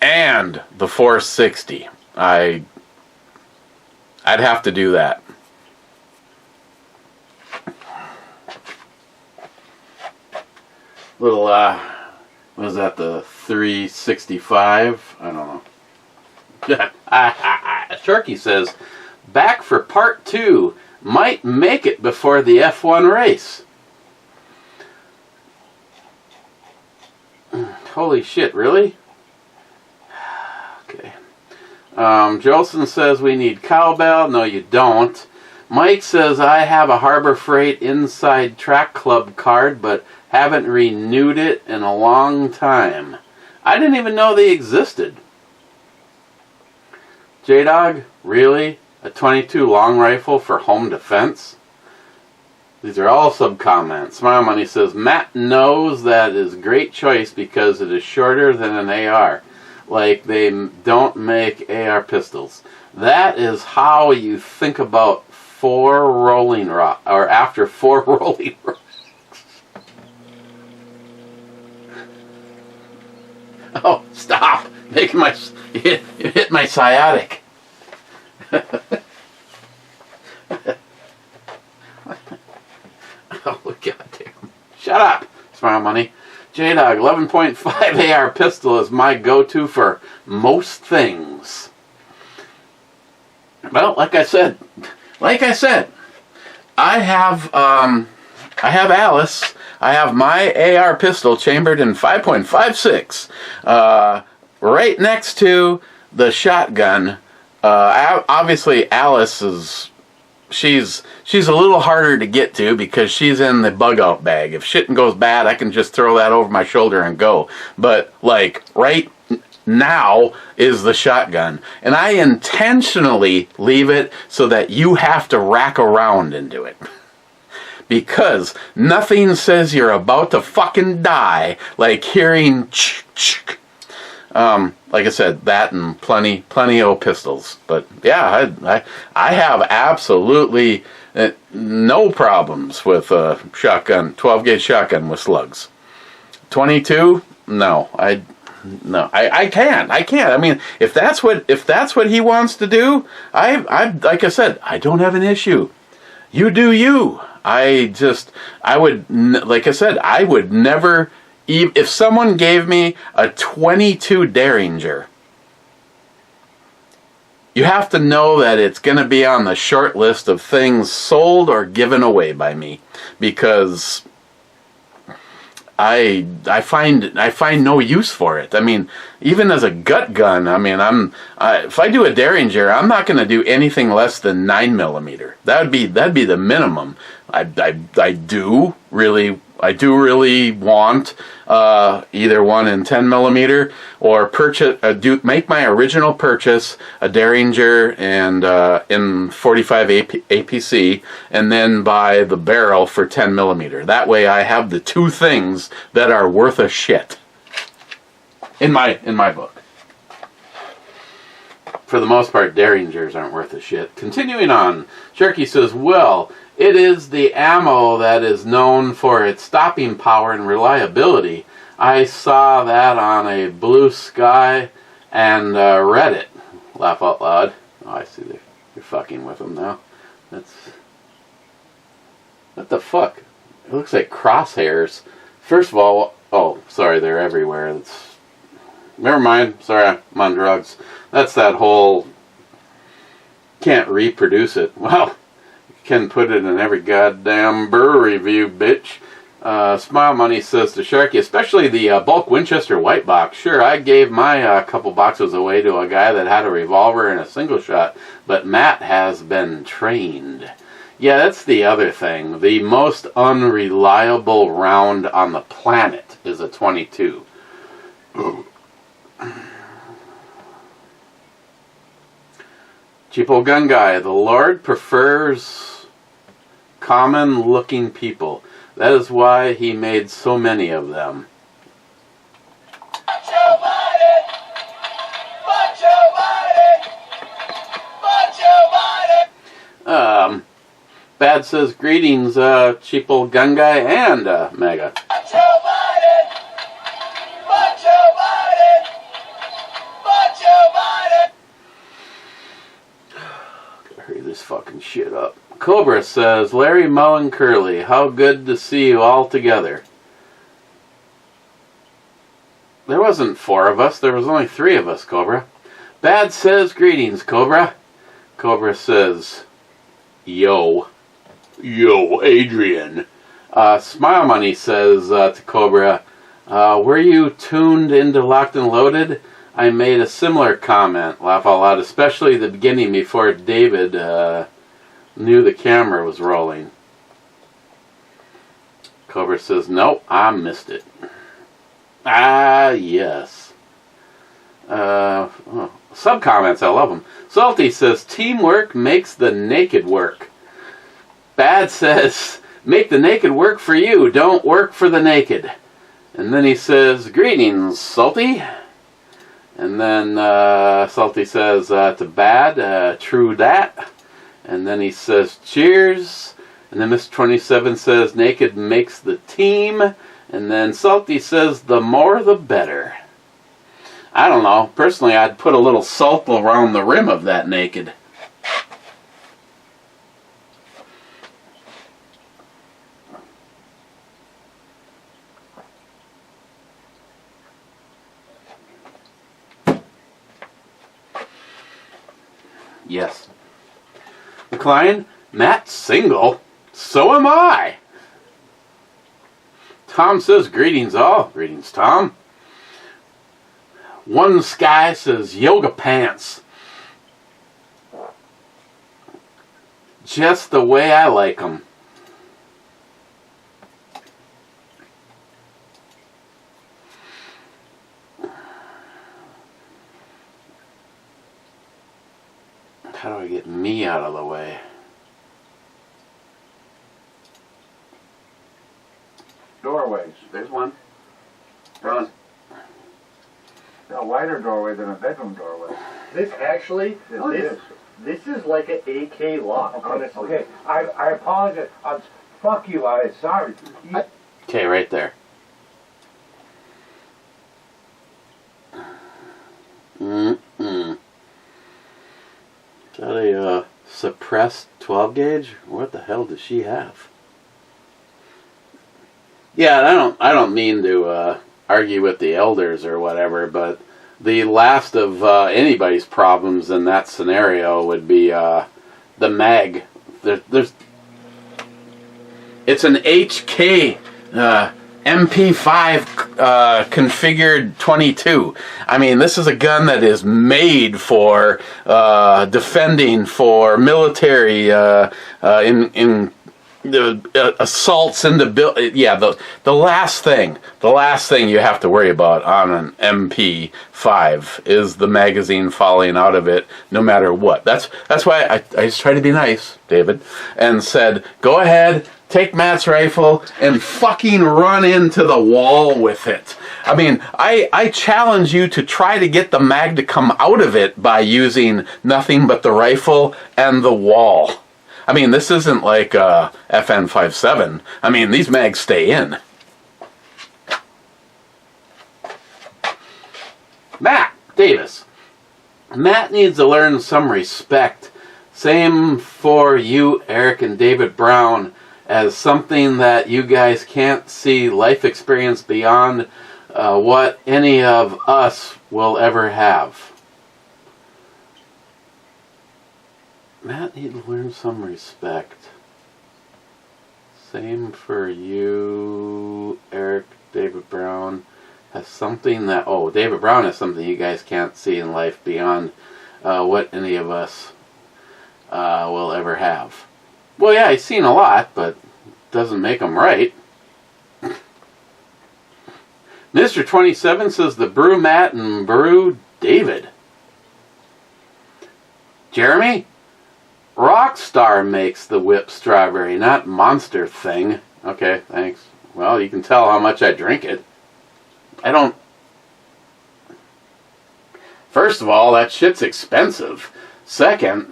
and the 460. I'd have to do that. Little, what is that, the 365? I don't know. Sharky says, back for part 2. Might make it before the F1 race. Holy shit, really? Okay. Jolson says we need cowbell. No, you don't. Mike says I have a Harbor Freight Inside Track Club card, but haven't renewed it in a long time. I didn't even know they existed. J-Dog, really? A 22 long rifle for home defense? These are all sub-comments. Smile Money says, Matt knows that is a great choice because it is shorter than an AR. Like they don't make AR pistols. That is how you think about 4 rolling rock, or after 4 rolling rocks. Oh, stop! Making my hit my sciatic. Oh, goddamn. Shut up, Smile Money. J-Dog, 11.5 AR pistol is my go-to for most things. Well, like I said, I have Alice. I have my AR pistol chambered in 5.56, right next to the shotgun. Obviously, Alice is... She's a little harder to get to because she's in the bug out bag. If shit goes bad, I can just throw that over my shoulder and go. But like right now is the shotgun, and I intentionally leave it so that you have to rack around into it. Because nothing says you're about to fucking die like hearing ch-ch. Like I said, that and plenty of pistols. But yeah, I have absolutely no problems with a shotgun, 12 gauge shotgun with slugs. 22, no, I can't. I mean, if that's what he wants to do, I like I said, I don't have an issue. You do you. Like I said, I would never. If someone gave me a 22 Derringer, you have to know that it's going to be on the short list of things sold or given away by me, because I find no use for it. I mean, even as a gut gun, I mean, if I do a Derringer, I'm not going to do anything less than 9mm. That'd be the minimum. I do really want either one in 10mm or make my original purchase a Derringer and in 45 APC, and then buy the barrel for 10mm. That way I have the two things that are worth a shit in my book. For the most part, Derringers aren't worth a shit. Continuing on, Sharky says, well, it is the ammo that is known for its stopping power and reliability. I saw that on a Blue Sky and read it. Laugh out loud. Oh, I see they're fucking with them now. What the fuck? It looks like crosshairs. First of all, oh, sorry, they're everywhere. Never mind. Sorry, I'm on drugs. That's that whole can't reproduce it. Well, you can put it in every goddamn burr review, bitch. Smile Money says to Sharky, especially the bulk Winchester white box. Sure, I gave my couple boxes away to a guy that had a revolver and a single shot, but Matt has been trained. Yeah, that's the other thing. The most unreliable round on the planet is a 22. Cheapo Gun Guy, the Lord prefers common-looking people. That is why he made so many of them. Bad says, greetings, Cheapo Gun Guy and Mega. Hurry this fucking shit up. Cobra says, Larry, Mo, and Curly, how good to see you all together. There wasn't 4 of us, there was only 3 of us, Cobra. Bad says, greetings, Cobra. Cobra says, yo, Adrian. Smile Money says to Cobra, were you tuned into Locked and Loaded? I made a similar comment, laugh out loud, especially the beginning before David knew the camera was rolling. Cobra says, nope, I missed it. Ah, yes. Sub-comments, I love them. Salty says, teamwork makes the naked work. Bad says, make the naked work for you, don't work for the naked. And then he says, greetings, Salty. And then Salty says to Bad, true that. And then he says, cheers. And then Mr. 27 says, naked makes the team. And then Salty says, the more the better. I don't know. Personally, I'd put a little salt around the rim of that naked. Yes. McLean, Matt's single. So am I. Tom says, greetings all. Greetings, Tom. One Sky says, yoga pants. Just the way I like them. How do I get me out of the way? Doorways. There's one. Run. a wider doorway than a bedroom doorway. This actually, this is like an AK lock, honestly. Okay, I apologize. Fuck you, I'm sorry. Okay, right there. Is that a suppressed 12 gauge? What the hell does she have? Yeah, I don't mean to argue with the elders or whatever, but the last of anybody's problems in that scenario would be the mag. It's an HK MP5 configured 22. I mean, this is a gun that is made for defending, for military in the assaults into the last thing you have to worry about on an MP5 is the magazine falling out of it, no matter what. That's why I just tried to be nice, David, and said, go ahead, take Matt's rifle and fucking run into the wall with it. I mean, I challenge you to try to get the mag to come out of it by using nothing but the rifle and the wall. I mean, this isn't like FN57. I mean, these mags stay in. Matt Davis. Matt needs to learn some respect. Same for you, Eric and David Brown, as something that you guys can't see life experience beyond what any of us will ever have. Matt needs to learn some respect. Same for you, Eric, David Brown. Has something that, David Brown has something you guys can't see in life beyond what any of us will ever have. Well, yeah, he's seen a lot, but doesn't make him right. Mr. 27 says the brew Matt and brew David. Jeremy? Rockstar makes the whipped strawberry, not Monster Thing. Okay, thanks. Well, you can tell how much I drink it. First of all, that shit's expensive. Second,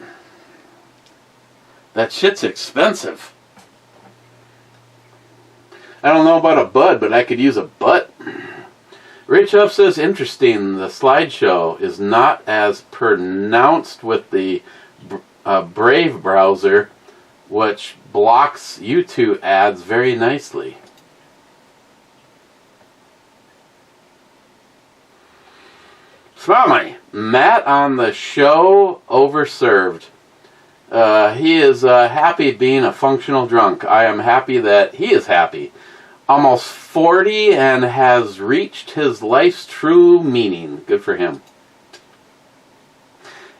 that shit's expensive. I don't know about a bud, but I could use a butt. Rich Huff says, interesting, the slideshow is not as pronounced with the Brave browser, which blocks YouTube ads very nicely. Smile money. Matt on the show overserved. He is happy being a functional drunk. I am happy that he is happy. Almost 40 and has reached his life's true meaning. Good for him.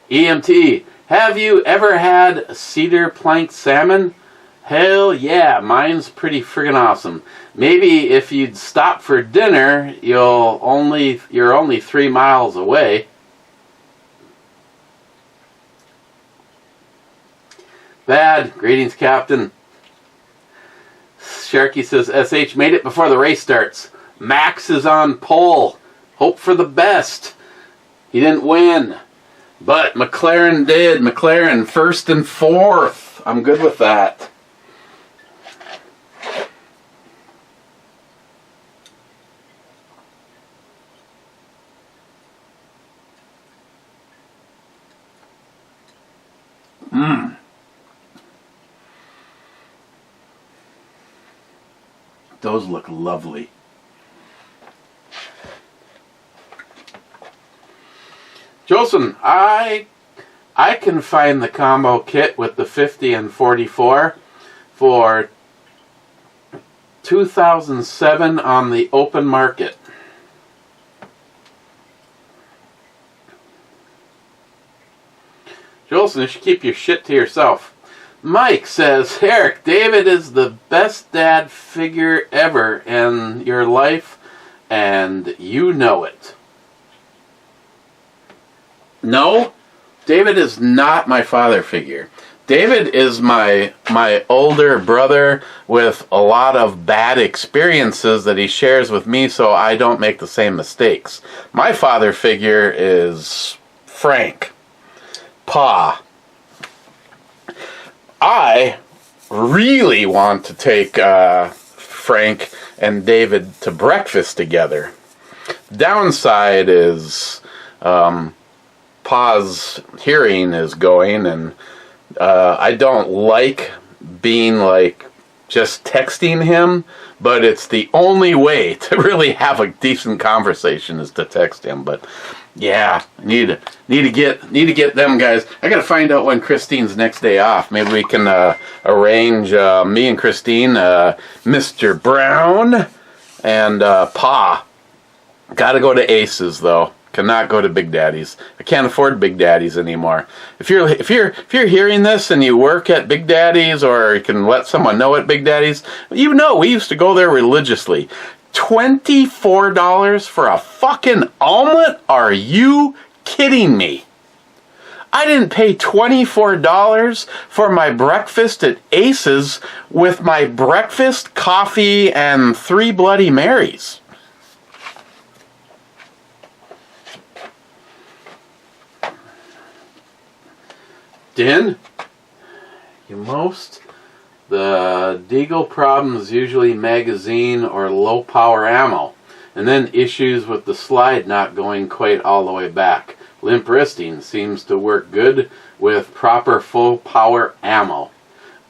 EMT. Have you ever had cedar plank salmon? Hell yeah, mine's pretty friggin' awesome. Maybe if you'd stop for dinner, you're only 3 miles away. Bad. Greetings, Captain. Sharky says, SH made it before the race starts. Max is on pole. Hope for the best. He didn't win. But McLaren did. McLaren first and fourth. I'm good with that. Those look lovely. Jolson, I can find the combo kit with the 50 and 44 for $2,007 on the open market. Jolson, you should keep your shit to yourself. Mike says, Eric, David is the best dad figure ever in your life, and you know it. No, David is not my father figure. David is my older brother with a lot of bad experiences that he shares with me, so I don't make the same mistakes. My father figure is Frank. Pa. I really want to take Frank and David to breakfast together. Downside is Pa's hearing is going, and I don't like being like just texting him, but it's the only way to really have a decent conversation is to text him. But yeah, need to get them guys. I got to find out when Christine's next day off. Maybe we can arrange me and Christine, Mr. Brown, and Pa. Got to go to Aces though. Cannot go to Big Daddy's. I can't afford Big Daddy's anymore. If you're hearing this and you work at Big Daddy's, or you can let someone know at Big Daddy's, you know we used to go there religiously. $24 for a fucking omelet? Are you kidding me? I didn't pay $24 for my breakfast at Aces with my breakfast, coffee, and 3 Bloody Marys. Din, the Deagle problem is usually magazine or low power ammo, and then issues with the slide not going quite all the way back. Limp wristing seems to work good with proper full power ammo.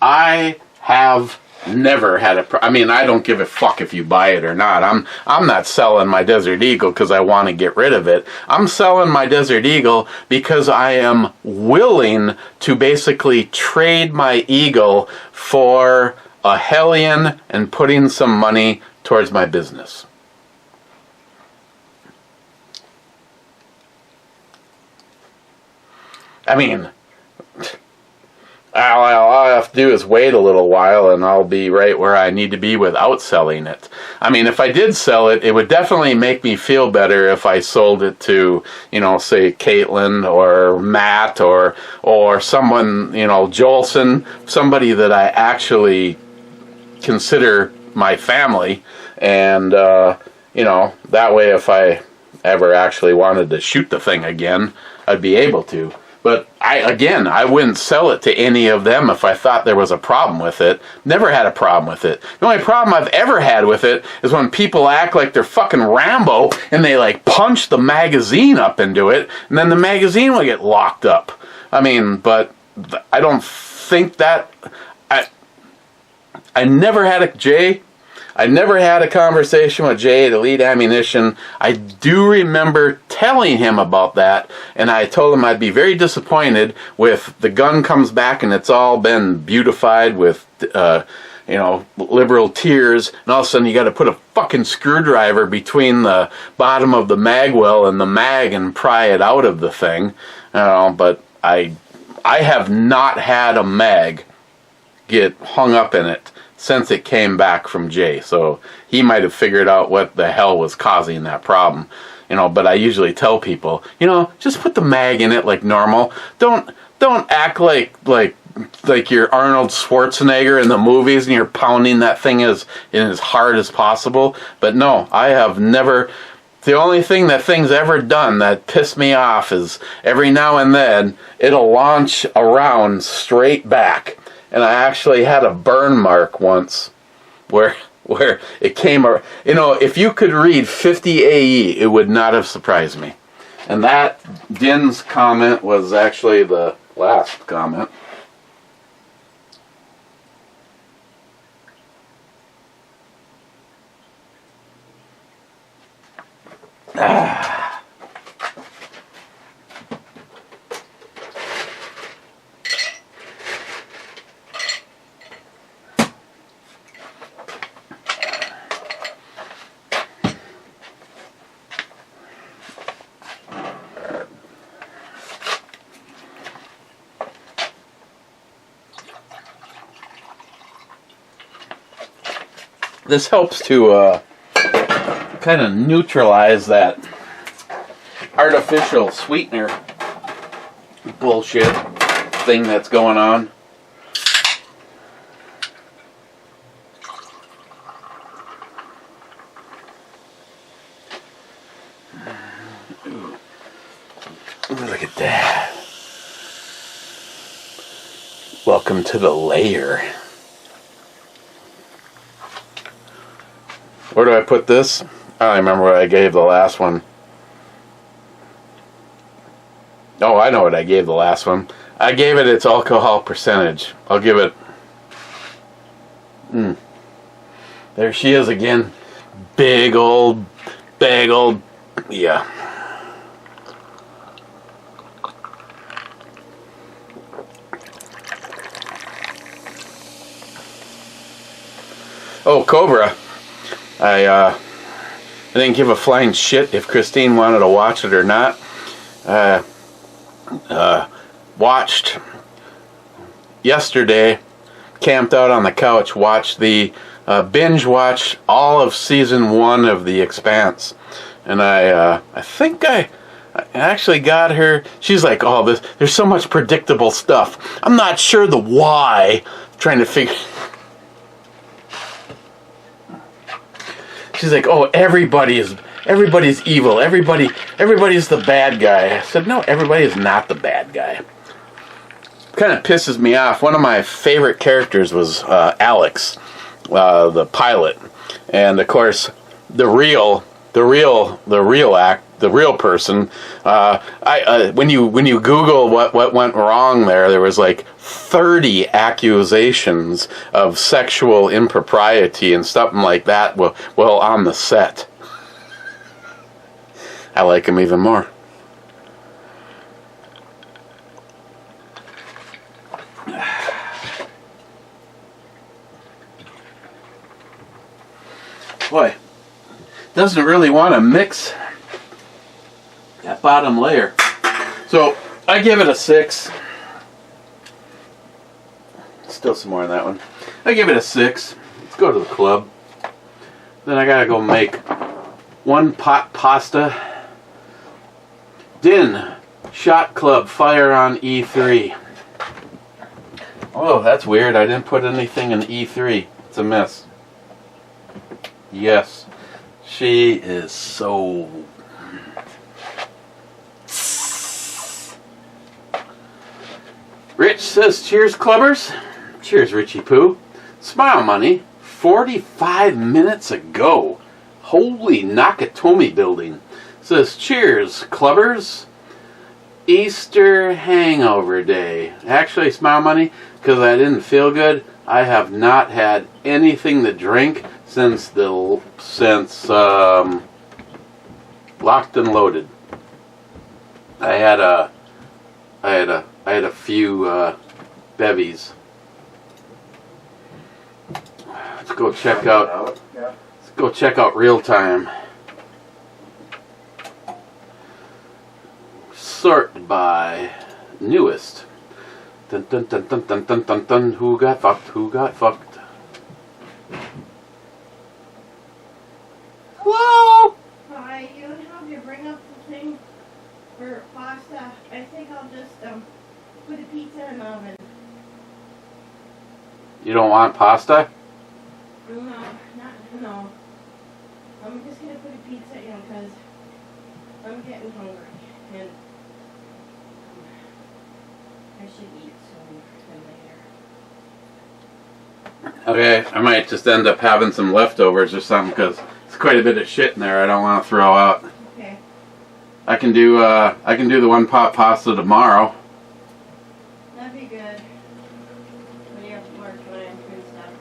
I have never had I mean, I don't give a fuck if you buy it or not. I'm not selling my Desert Eagle because I want to get rid of it. I'm selling my Desert Eagle because I am willing to basically trade my Eagle for a Hellion and putting some money towards my business. I mean, all I have to do is wait a little while and I'll be right where I need to be without selling it. I mean, if I did sell it, it would definitely make me feel better if I sold it to, say Caitlin or Matt or someone, Jolson, somebody that I actually consider my family. And, that way if I ever actually wanted to shoot the thing again, I'd be able to. But I wouldn't sell it to any of them if I thought there was a problem with it. Never had a problem with it. The only problem I've ever had with it is when people act like they're fucking Rambo and they like punch the magazine up into it, and then the magazine will get locked up. I mean, but I don't think that I never had I never had a conversation with Jay at Elite Ammunition. I do remember telling him about that, and I told him I'd be very disappointed with the gun comes back and it's all been beautified with, liberal tears, and all of a sudden you got to put a fucking screwdriver between the bottom of the mag well and the mag and pry it out of the thing. But I have not had a mag get hung up in it since it came back from Jay, so he might have figured out what the hell was causing that problem, but I usually tell people, just put the mag in it like normal. Don't act like you're Arnold Schwarzenegger in the movies and you're pounding that thing as hard as possible. But no, I have never. The only thing that thing's ever done that pissed me off is every now and then it'll launch a round straight back. And I actually had a burn mark once where it came, if you could read 50 AE, it would not have surprised me. And that Din's comment was actually the last comment. This helps to kind of neutralize that artificial sweetener bullshit thing that's going on. Look at that. Welcome to the lair. Where do I put this? I don't remember what I gave the last one. Oh, I know what I gave the last one. I gave it its alcohol percentage. I'll give it... There she is again. Big old... Yeah. Oh, Cobra. I didn't give a flying shit if Christine wanted to watch it or not. Watched yesterday, camped out on the couch, watched the binge watch all of season 1 of The Expanse, and I think I actually got her. She's like, oh, there's so much predictable stuff. I'm not sure the why. Trying to figure. She's like, oh, everybody's evil. Everybody's the bad guy. I said, no, everybody is not the bad guy. Kind of pisses me off. One of my favorite characters was Alex, the pilot, and of course, the real person. When you Google what went wrong there was like 30 accusations of sexual impropriety and something like that. Well, on the set. I like him even more. Boy, doesn't really want to mix that bottom layer. So I give it a 6. Still some more in that one. I give it a 6. Let's go to the club. Then I gotta go make 1 pot pasta. Din shot club fire on E3. Oh, that's weird. I didn't put anything in E3. It's a mess. Yes, she is so... Rich says, cheers, clubbers. Cheers, Richie Poo. Smile money. 45 minutes ago. Holy Nakatomi building. Says, cheers, clubbers. Easter hangover day. Actually, Smile money, because I didn't feel good, I have not had anything to drink since Locked and Loaded. I had a few bevies. Let's go check out. Let's go check out Real Time. Sort by newest. Dun dun dun dun dun dun dun dun. Who got fucked? Who got fucked? Hello? Hi, you have to bring up the thing for pasta. I think I'll just put a pizza in the oven. You don't want pasta? No. I'm just gonna put a pizza in because I'm getting hungry and I should eat soon later. Okay, I might just end up having some leftovers or something because it's quite a bit of shit in there I don't want to throw out. Okay. I can do the 1 pot pasta tomorrow. That'd be good. When you have to work when I'm doing stuff.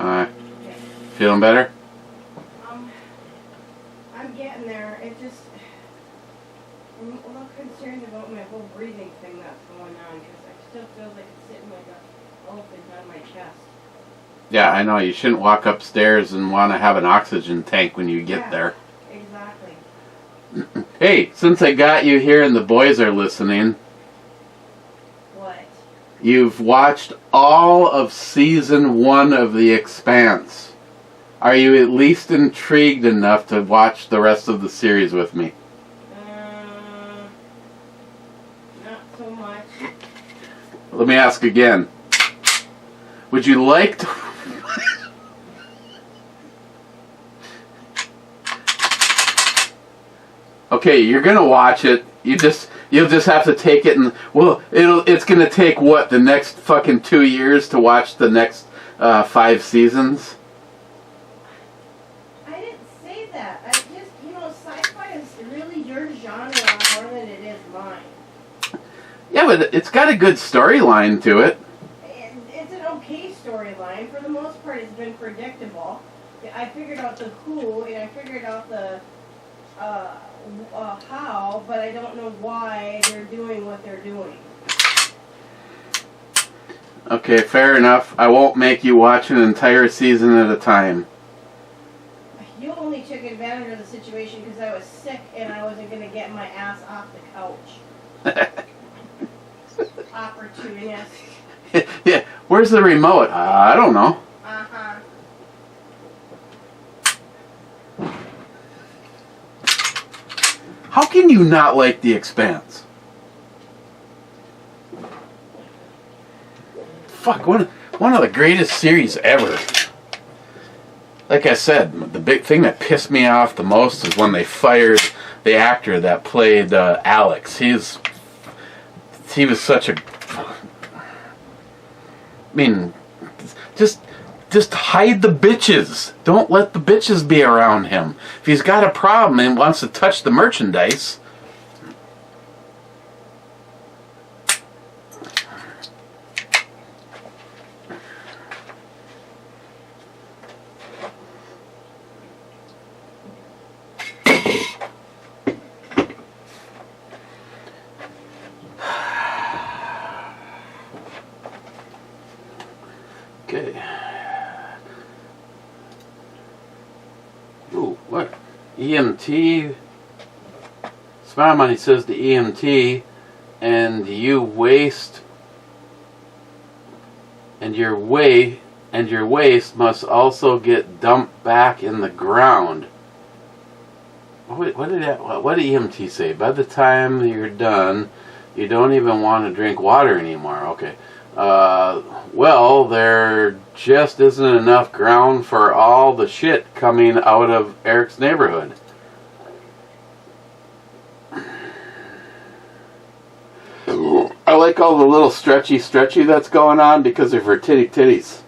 Alright. Okay. Feeling better? I'm getting there. It just I'm a little concerned about my whole breathing thing that's going on because I still feel like it's sitting like a elephant on my chest. Yeah, I know. You shouldn't walk upstairs and want to have an oxygen tank when you get there. Exactly. Hey, since I got you here and the boys are listening, What? you've watched all of season 1 of The Expanse. Are you at least intrigued enough to watch the rest of the series with me? Not so much. Let me ask again. Would you like to... Okay, you're gonna watch it. You'll just have to take it, and well, it's gonna take what, the next fucking 2 years to watch the next 5 seasons. I didn't say that. I just, sci-fi is really your genre more than it is mine. Yeah, but it's got a good storyline to it. It's an okay storyline. For the most part, it's been predictable. I figured out the who, and I figured out the how, but I don't know why they're doing what they're doing. Okay, fair enough. I won't make you watch an entire season at a time. You only took advantage of the situation because I was sick and I wasn't going to get my ass off the couch. Opportunist. Yeah, where's the remote? I don't know. Uh-huh. How can you not like The Expanse? Fuck, one of the greatest series ever. Like I said, the big thing that pissed me off the most is when they fired the actor that played Alex. He was such a... I mean, just hide the bitches. Don't let the bitches be around him. If he's got a problem and wants to touch the merchandise... Okay. Ooh, what? EMT. Smile Money says the EMT, and you waste, and your waste must also get dumped back in the ground. What did EMT say? By the time you're done, you don't even want to drink water anymore. Okay. Well, there just isn't enough ground for all the shit coming out of Eric's neighborhood. I like all the little stretchy that's going on because of her titties.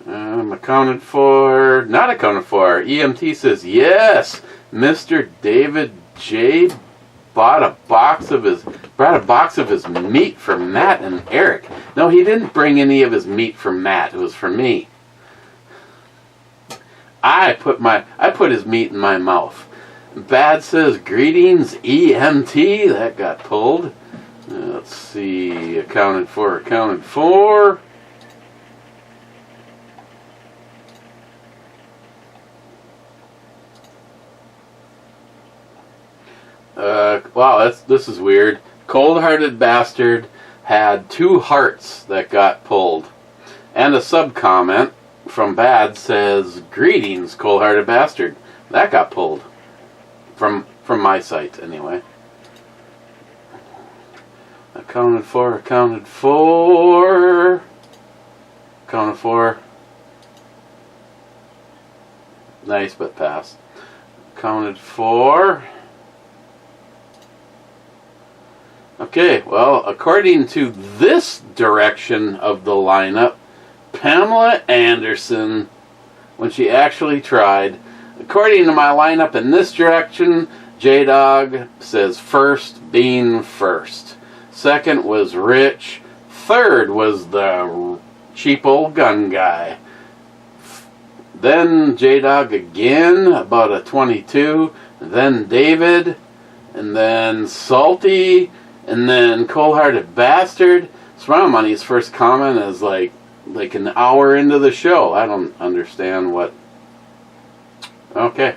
Accounted for, not accounted for. EMT says yes. Mr. David J. brought a box of his meat for Matt and Eric. No, he didn't bring any of his meat for Matt. It was for me. I put his meat in my mouth. Bad says greetings EMT. That got pulled. Let's see. Accounted for. Wow, this is weird. Cold-hearted bastard had 2 hearts that got pulled. And a sub-comment from Bad says, greetings, cold-hearted bastard. That got pulled. From my site, anyway. Accounted for. Nice, but pass. Accounted for. Okay, well, according to this direction of the lineup, Pamela Anderson, when she actually tried, according to my lineup in this direction, J-Dog says first being first. Second was Rich. Third was the cheap old gun guy. Then J-Dog again, about a 22. Then David. And then Salty. And then Cold-Hearted Bastard. Smile Money's first comment is like an hour into the show. I don't understand what... Okay.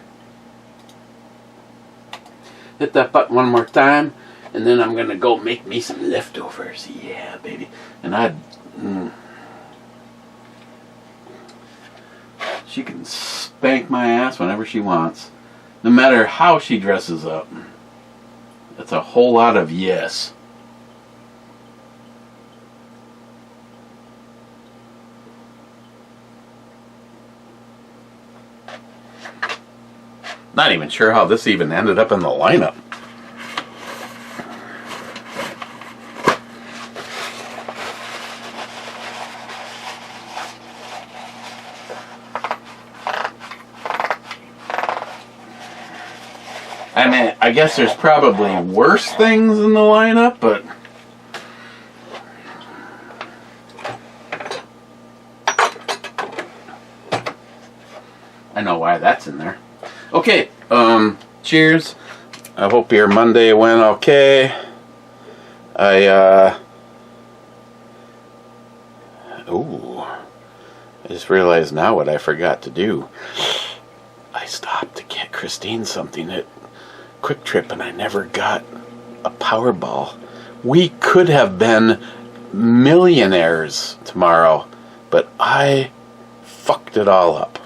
Hit that button one more time. And then I'm going to go make me some leftovers. Yeah, baby. And she can spank my ass whenever she wants. No matter how she dresses up. That's a whole lot of yes. Not even sure how this even ended up in the lineup. I mean, I guess there's probably worse things in the lineup, but I know why that's in there. Okay, cheers. I hope your Monday went okay. I just realized now what I forgot to do. I stopped to get Christine something at Quick Trip and I never got a Powerball. We could have been millionaires tomorrow, but I fucked it all up.